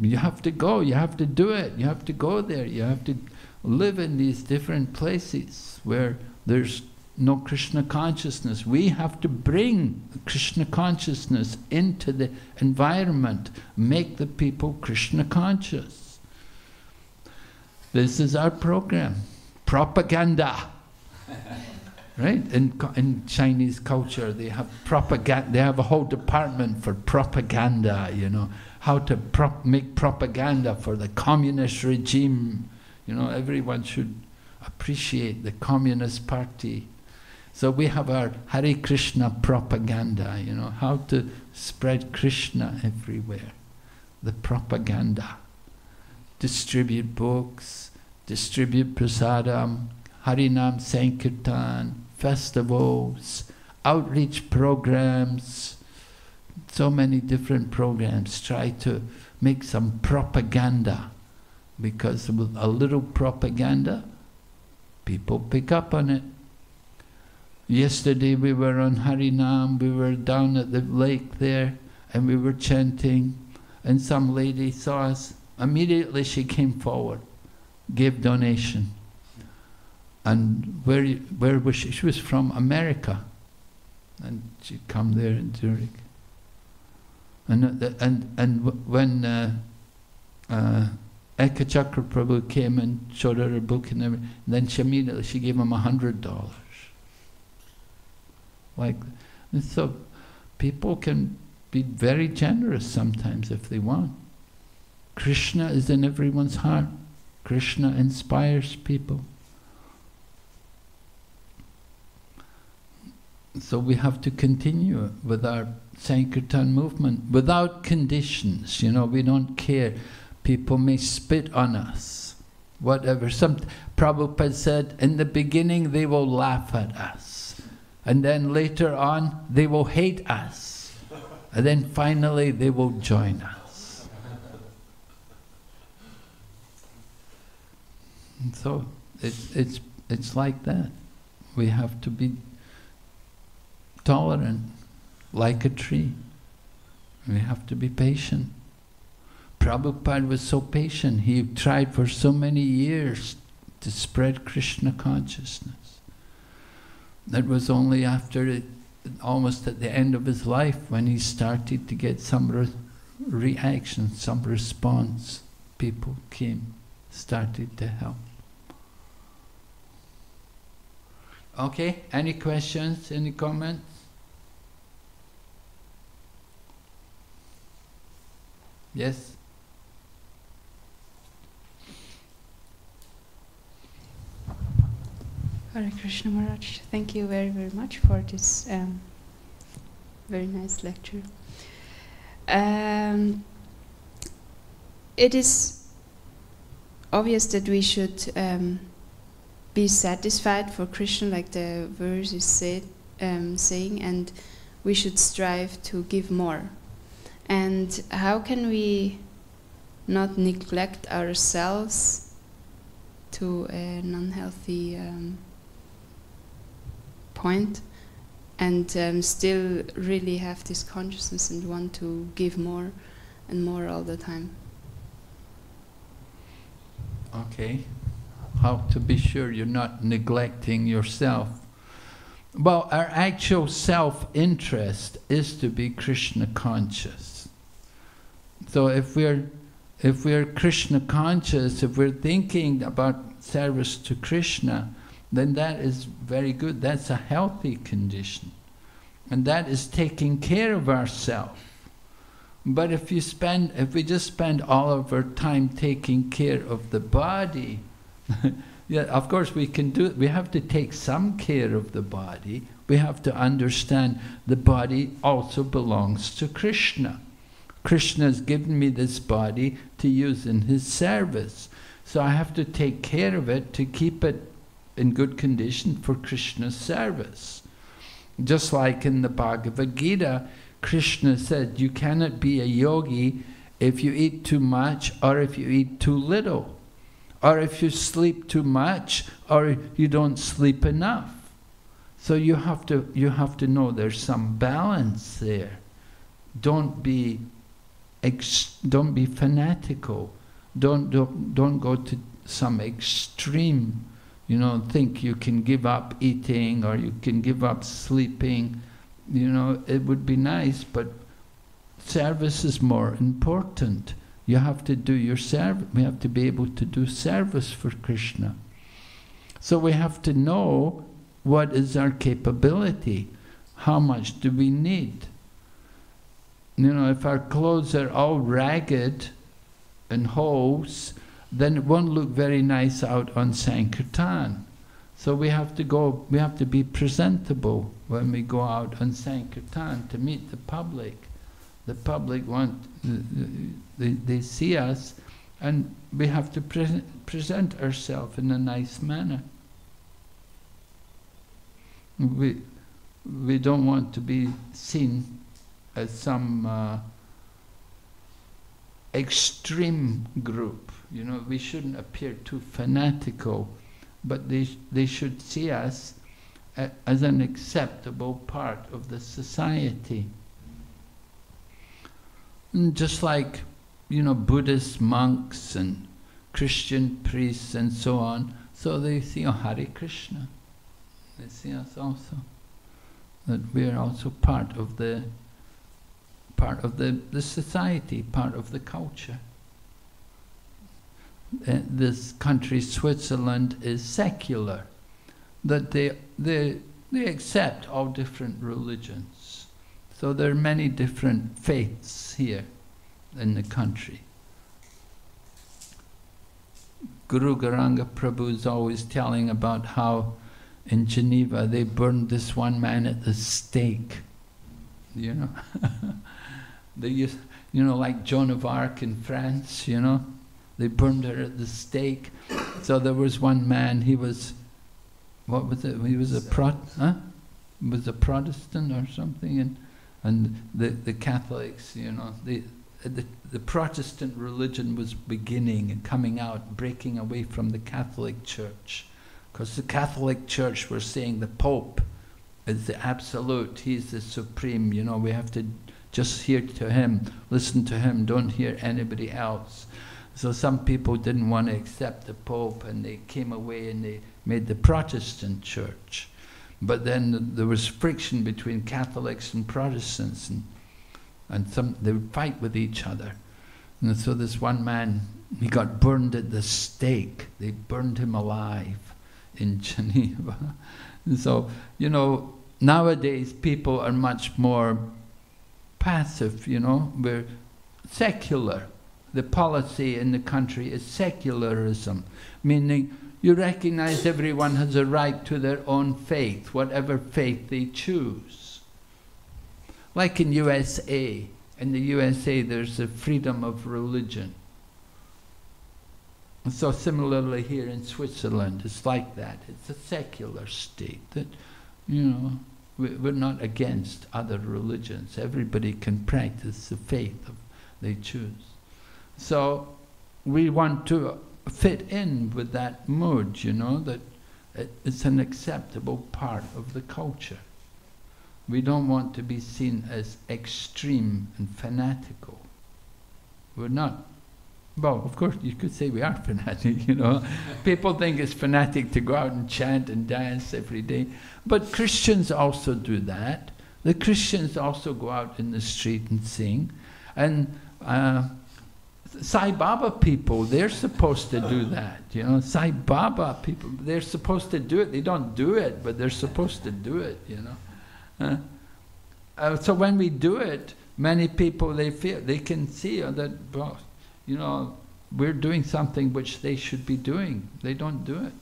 you have to go, you have to do it, you have to go there, you have to live in these different places where there's no Krishna consciousness. We have to bring Krishna consciousness into the environment, make the people Krishna conscious. This is our program. Propaganda. Right? In Chinese culture, they have propaganda. They have a whole department for propaganda, you know, how to make propaganda for the communist regime. You know, everyone should appreciate the Communist Party. So we have our Hare Krishna propaganda, you know, how to spread Krishna everywhere. the propaganda. Distribute books, distribute prasadam, Harinam Sankirtan, festivals, outreach programs, so many different programs. Try to make some propaganda, because with a little propaganda, people pick up on it. Yesterday we were on Harinam, we were down at the lake there, and we were chanting, and some lady saw us. Immediately she came forward, gave donation. And where was she? She was from America, and she'd come there in Zurich. And when Eka Chakra Prabhu came and showed her book and everything, then she immediately gave him $100. Like, and so people can be very generous sometimes if they want. Krishna is in everyone's heart. Krishna inspires people. So we have to continue with our Sankirtan movement without conditions. You know, we don't care. People may spit on us, whatever. Prabhupada said, in the beginning they will laugh at us, and then later on they will hate us, and then finally they will join us. And so it's like that. We have to be tolerant, like a tree. We have to be patient. Prabhupada was so patient. He tried for so many years to spread Krishna consciousness. That was only after almost at the end of his life when he started to get some reaction, some response. People came, started to help. Okay, any questions, any comments? Yes? Hare Krishna Maharaj, thank you very, very much for this very nice lecture. It is obvious that we should be satisfied for Krishna, like the verse is saying, and we should strive to give more. And how can we not neglect ourselves to an unhealthy point, and still really have this consciousness and want to give more and more all the time? Okay. How to be sure you're not neglecting yourself? Well, our actual self-interest is to be Krishna conscious. So if we're Krishna conscious, if we're thinking about service to Krishna, then that is very good. That's a healthy condition. And that is taking care of ourselves. But if we just spend all of our time taking care of the body, yeah, of course we can do it. We have to take some care of the body. We have to understand the body also belongs to Krishna. Krishna has given me this body to use in his service. So I have to take care of it to keep it in good condition for Krishna's service. Just like in the Bhagavad Gita, Krishna said, you cannot be a yogi if you eat too much or if you eat too little, or if you sleep too much or you don't sleep enough. So you have to know there's some balance there. Don't be fanatical. Don't go to some extreme. You know, think you can give up eating or you can give up sleeping. You know, it would be nice, but service is more important. You have to do your service. We have to be able to do service for Krishna. So we have to know what is our capability. How much do we need? You know, if our clothes are all ragged and holes, then it won't look very nice out on Sankirtan. So we have to be presentable when we go out on Sankirtan to meet the public. The public they see us, and we have to present ourselves in a nice manner. We don't want to be seen as some extreme group. You know, we shouldn't appear too fanatical, but they should see us as an acceptable part of the society. And just like, you know, Buddhist monks and Christian priests and so on, so they see, oh, Hare Krishna. They see us also, that we are also part of the society, part of the culture. This country, Switzerland, is secular, that they accept all different religions. So there are many different faiths here in the country. Guru Garanga Prabhu is always telling about how in Geneva they burned this one man at the stake. You know, they used, you know, like Joan of Arc in France. You know, they burned her at the stake. So there was one man. He was, what was it? He was a was a Protestant or something, and the Catholics. You know, the Protestant religion was beginning and coming out, breaking away from the Catholic Church. Because the Catholic Church were saying the Pope is the absolute, he's the supreme, you know, we have to just hear to him, listen to him, don't hear anybody else. So some people didn't want to accept the Pope, and they came away and they made the Protestant Church. But then there was friction between Catholics and Protestants, and they would fight with each other. And so this one man, he got burned at the stake. They burned him alive in Geneva. And so, you know, nowadays people are much more passive, you know, we're secular. The policy in the country is secularism, meaning you recognize everyone has a right to their own faith, whatever faith they choose. Like in USA. In the USA there's a freedom of religion. So similarly here in Switzerland, it's like that. It's a secular state that, you know, we're not against other religions. Everybody can practice the faith they choose. So we want to fit in with that mood, you know, that it's an acceptable part of the culture. We don't want to be seen as extreme and fanatical. We're not. Well, of course, you could say we are fanatic, you know. People think it's fanatic to go out and chant and dance every day. But Christians also do that. The Christians also go out in the street and sing. And Sai Baba people, they're supposed to do that, you know. Sai Baba people, they're supposed to do it. They don't do it, but they're supposed to do it, you know. So when we do it, many people, they feel, they can see that, well, you know, we're doing something which they should be doing. They don't do it.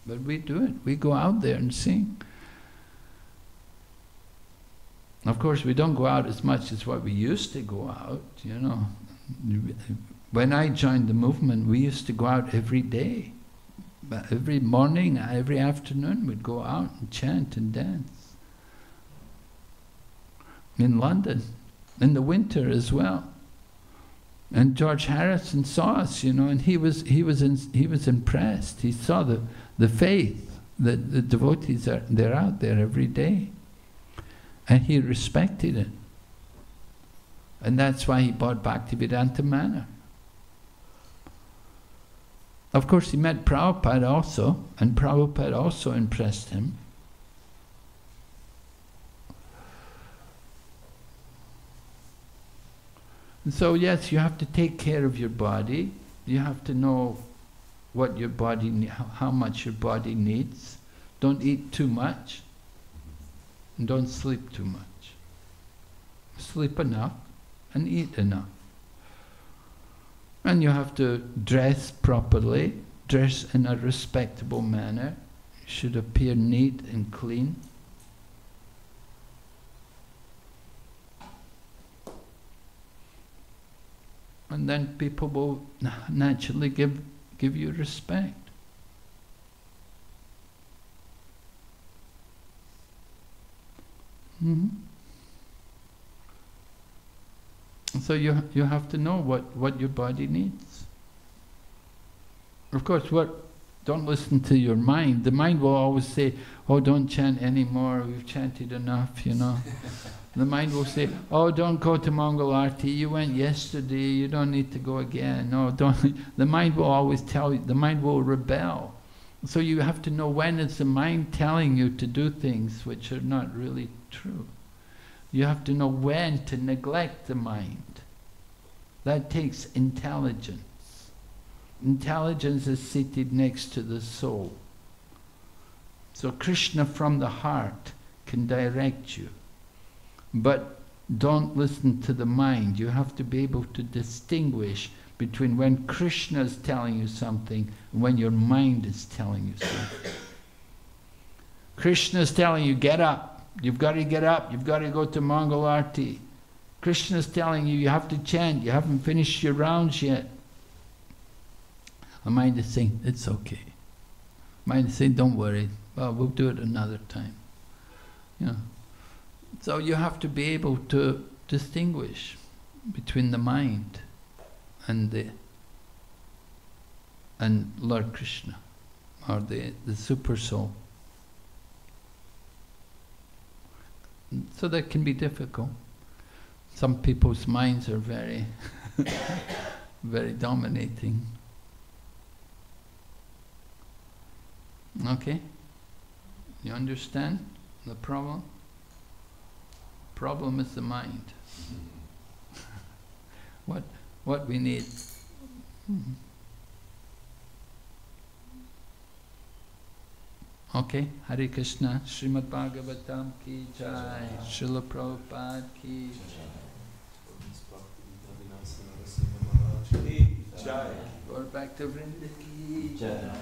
But we do it. We go out there and sing. Of course, we don't go out as much as what we used to go out, you know. When I joined the movement, we used to go out every day. Every morning, every afternoon, we'd go out and chant and dance. In London, in the winter as well. And George Harrison saw us, you know, and he was impressed. He saw the faith that the devotees they're out there every day, and he respected it. And that's why he bought Bhakti Vedanta Manor. Of course, he met Prabhupada also, and Prabhupada also impressed him. And so yes, you have to take care of your body. You have to know what your body, how much your body needs. Don't eat too much, and don't sleep too much. Sleep enough and eat enough. And you have to dress properly, dress in a respectable manner. You should appear neat and clean. and then people will naturally give you respect. So you have to know what your body needs. Of course, don't listen to your mind. The mind will always say, "Oh, don't chant anymore. We've chanted enough, you know." The mind will say, "Oh, don't go to Mongol Arti. You went yesterday. You don't need to go again." No, don't. The mind will always tell you. The mind will rebel. So you have to know when it's the mind telling you to do things which are not really true. You have to know when to neglect the mind. That takes intelligence. Intelligence is seated next to the soul. So Krishna from the heart can direct you. But don't listen to the mind. You have to be able to distinguish between when Krishna is telling you something and when your mind is telling you something. Krishna is telling you, get up. You've got to get up. You've got to go to Mongol Arti. Krishna is telling you, you have to chant. You haven't finished your rounds yet. The mind is saying, it's okay. Mind is saying, don't worry. Well, we'll do it another time. You know. So you have to be able to distinguish between the mind and Lord Krishna, or the Super Soul. So that can be difficult. Some people's minds are very, very dominating. Okay? You understand the problem? Problem is the mind. What we need. Okay, Hare Krishna, Srimad Bhagavatam ki jai, Srila Prabhupada ki Jai. Or Bhakti Vrinda ki jai.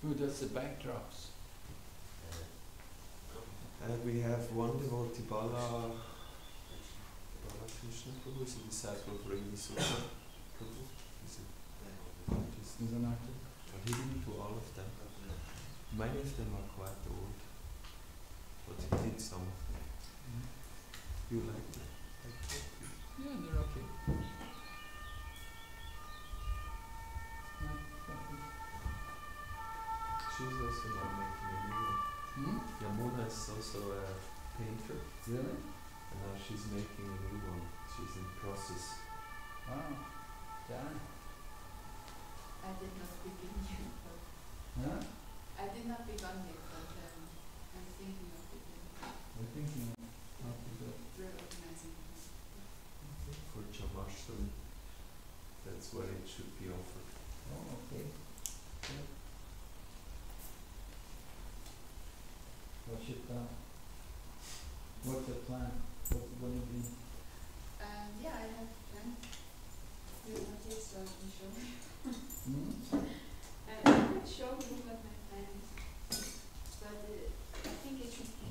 Who does the backdrops? We have one devotee, Bala Krishna Prabhu, is a disciple of Vinasa Prabhu. He's an artist. But he didn't do all of them. Many of them are quite old, but he did some of them. You like them? Yeah, they're okay. She's also now making a new one. Yamuna is also a painter. Really? And now she's making a new one. She's in process. Wow. Yeah. I did not begin yet, but Huh? I did not begin yet, but I'm thinking of beginning. We're thinking of Reorganizing. For Jamashtam, that's where it should be offered. Oh, okay. Good. What's the plan? What's it going to be? Yeah, I have planned. You want it so I can show you. I can't show you what my plan is, but I think it should be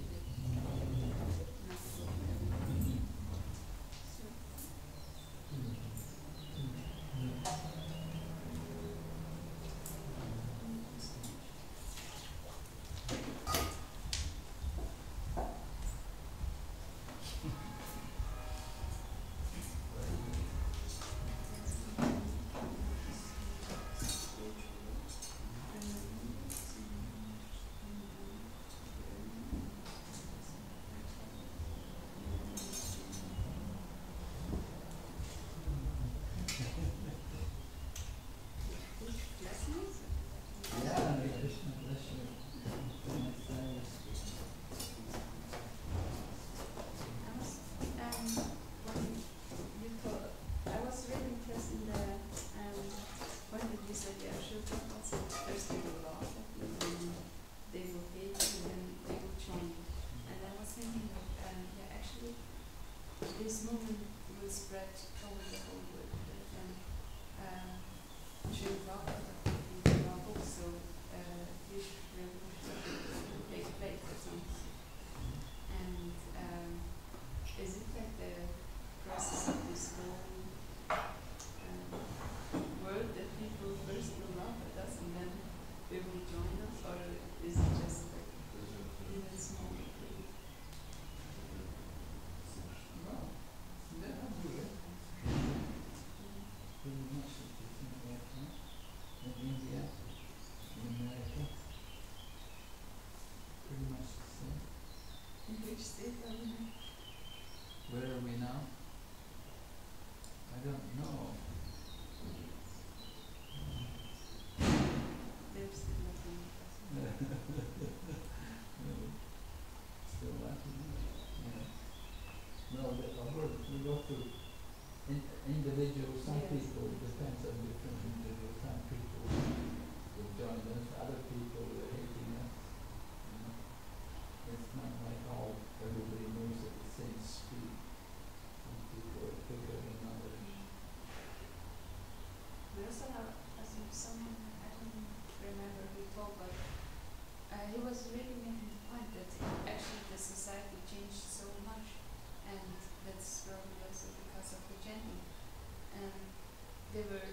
they were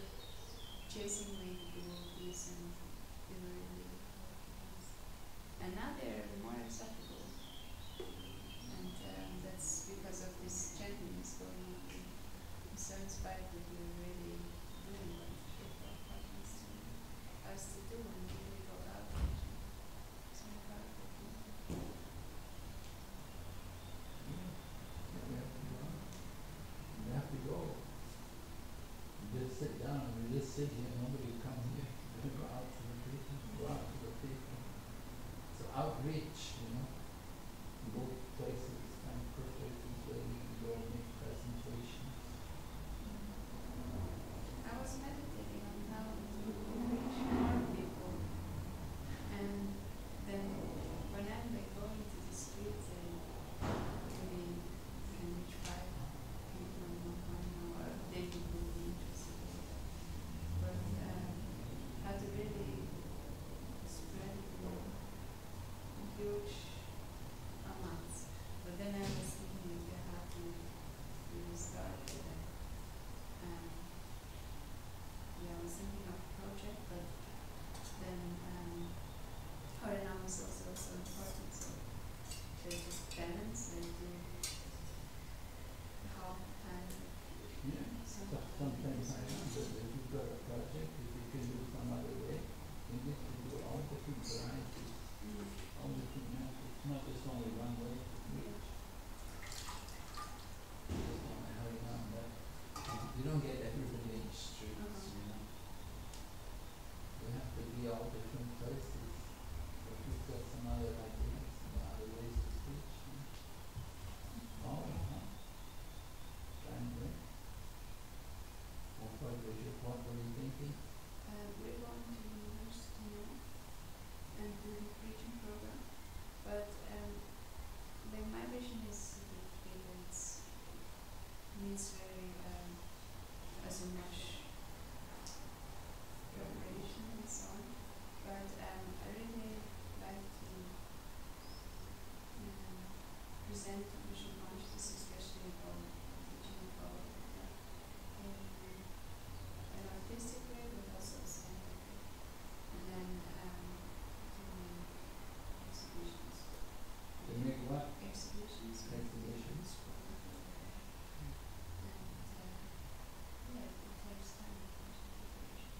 chasing away the devotees and they were really nice. And now they're more acceptable. And that's because of this chanting is going on. I'm so inspired that you're really doing what Prabhupada wants to us to do and really go out. So I'm proud of you. We have to go. You just sit down, we just sit here, nobody will come here. We go out to the people, go out to the people. So outreach, go places, find places where we can go make presentations. I was meditating on how to reach more people, and then when I'm like going to the streets and maybe can reach 5 people in 1 hour, they will be interested in it. But how to really spread it in huge amounts. But then I was thinking you have to really start with it. Yeah, I was thinking of a project, but then Harinam is also so important. So there's just balance and do half time. Yeah. Sometimes I wonder if you've got a project, if you can do some other way, you need to do all different varieties, all different methods, not just only one way to reach. Just only hurry on that. You don't get everybody in the streets, You have to be all different places. But you've got some other ideas, some other ways to teach. Oh, Fine, great. What were you thinking? We're going to university now and do the preaching program. But like my vision is that it needs very so much preparation and so on. But I really like to present mission consciousness, especially about teaching about in an artistic way, but also scientific. And then doing exhibitions. To make what? Exhibitions. Exhibitions. And yeah, it takes time, of course, preparation.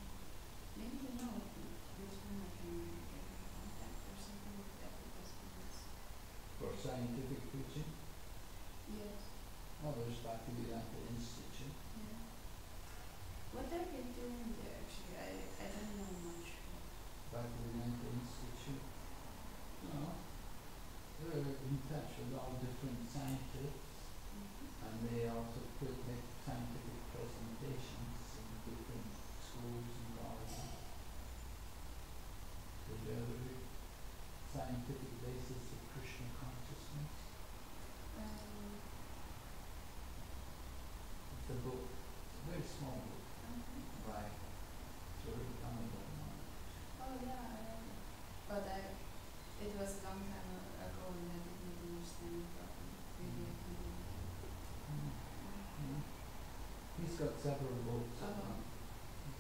Maybe you know which one I can get in contact or something like that because it's For scientific teaching? yes. Oh, there's Bhakti Vighna Institute. Yeah. What are you doing there actually? I don't know much. Bhakti Vighna Institute. No. They're in touch with all different scientists, and they also make scientific presentations in different schools and colleges. So they have a scientific basis of Krishna consciousness. It's a book. It's a very small book by Sri Ramadan. Oh yeah, I read it. But it was a long time ago and I didn't understand it properly. Maybe I can do it. He's got several books Oh. on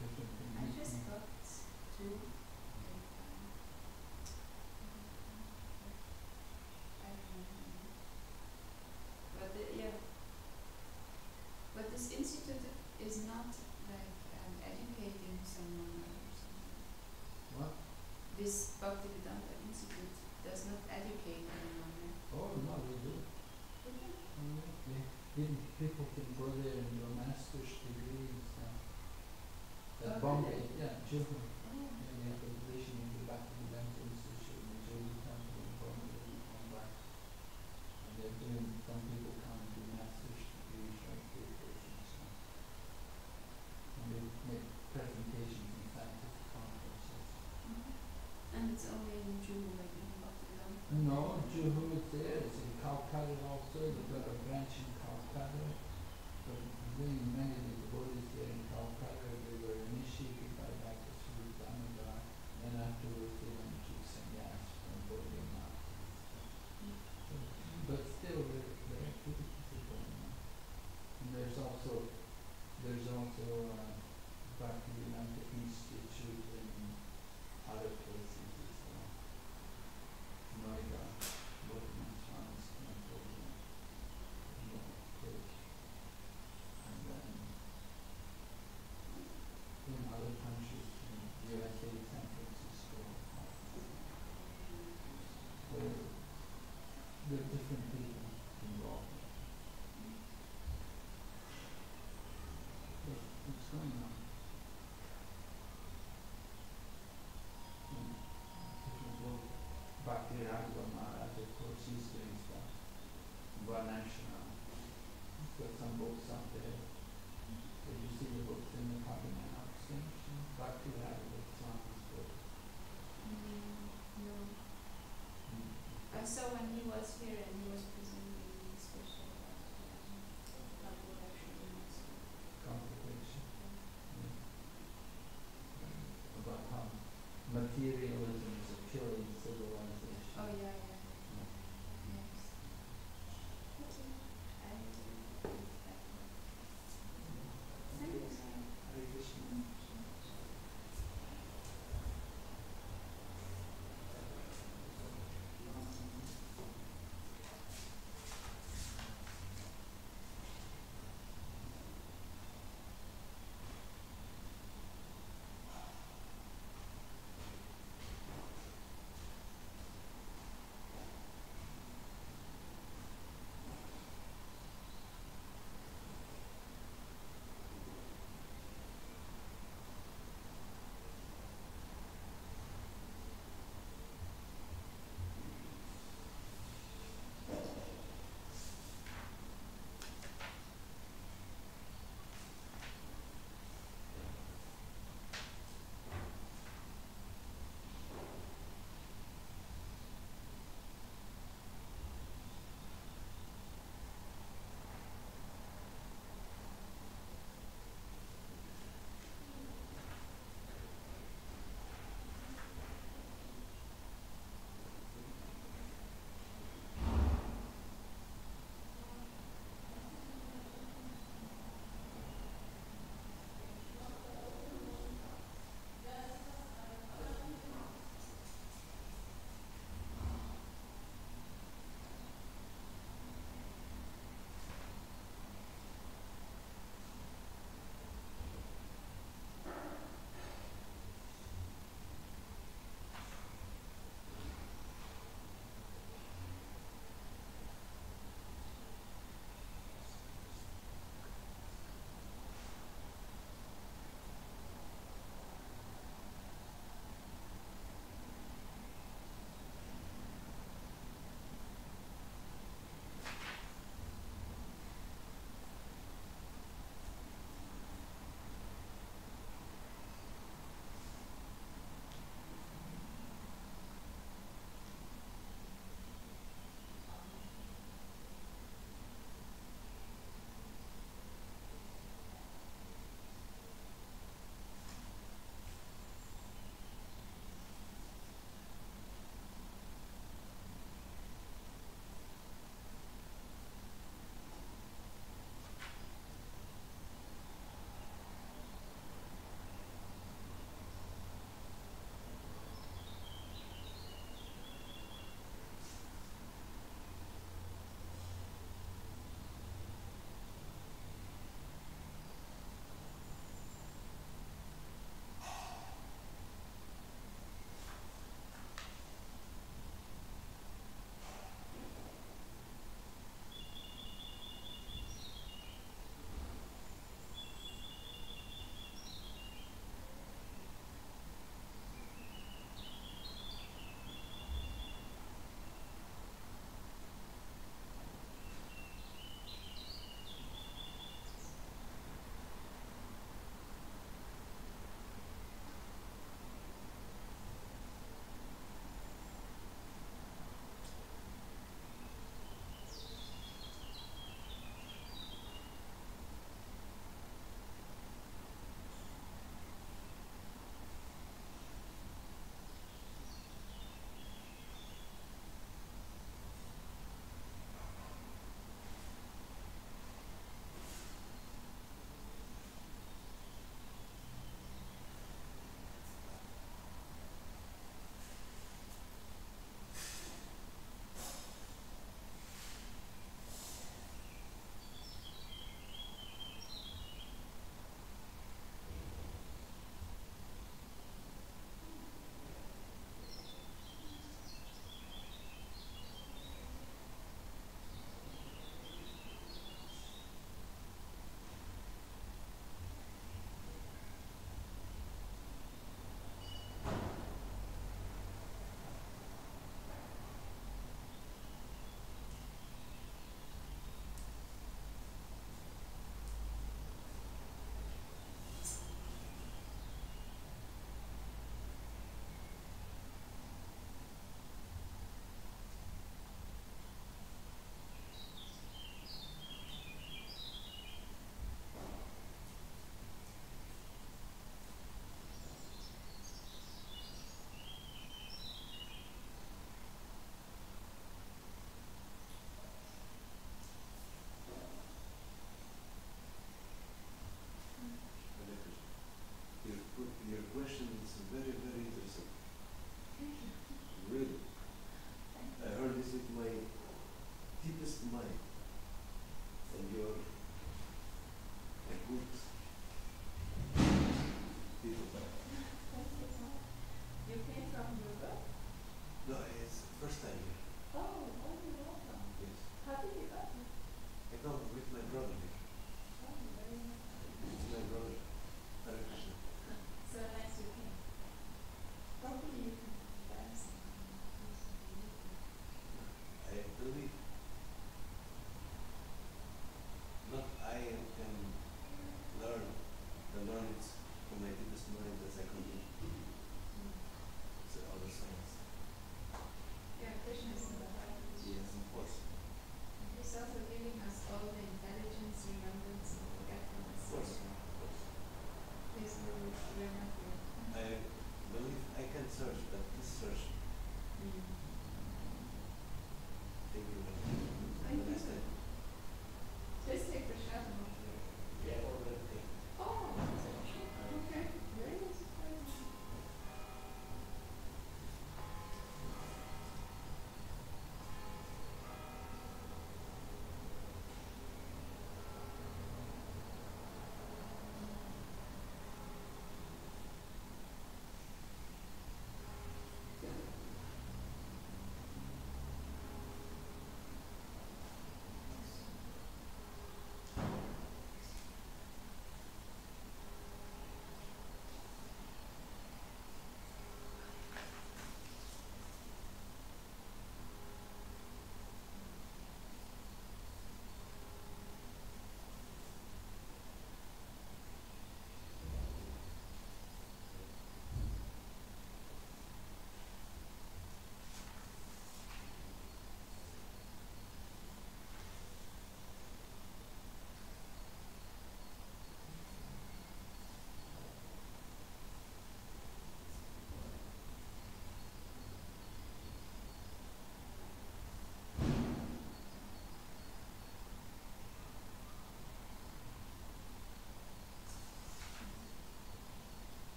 different things. I just got 2. I don't know. But yeah. But this institute is not like educating someone or something. What? This Bhakti Vedanta Institute does not educate anyone. Right? Oh, no, they do. People can go there and do a master's degree and stuff. At Bombay, yeah, Juhu. Oh. Yeah, they have a division in the Bhakti Vedanta Institute in the Juhu Temple in Bombay, Mumbai. And they're doing, some people come and do master's degrees, write papers and stuff. And they make presentations in scientific conferences. And it's only in Juhu, like in Bhakti Vedanta? No, Juhu is there, it's in Calcutta also, they've got a branch in Calcutta. But many of the devotees there in Calcutta, they were initiated by Dr. Sri Damodar, and afterwards they went to sannyas from Bodhima. But still, their activities are going on. And there's also Raghav Maharaj, of course, he's doing stuff. Vanashna. He's got some books out there. Did you see the books in the cabinet upstairs? Bhakti Vighna Vinasa book. No. I saw when he was here and he was presenting special Contemplation. About how material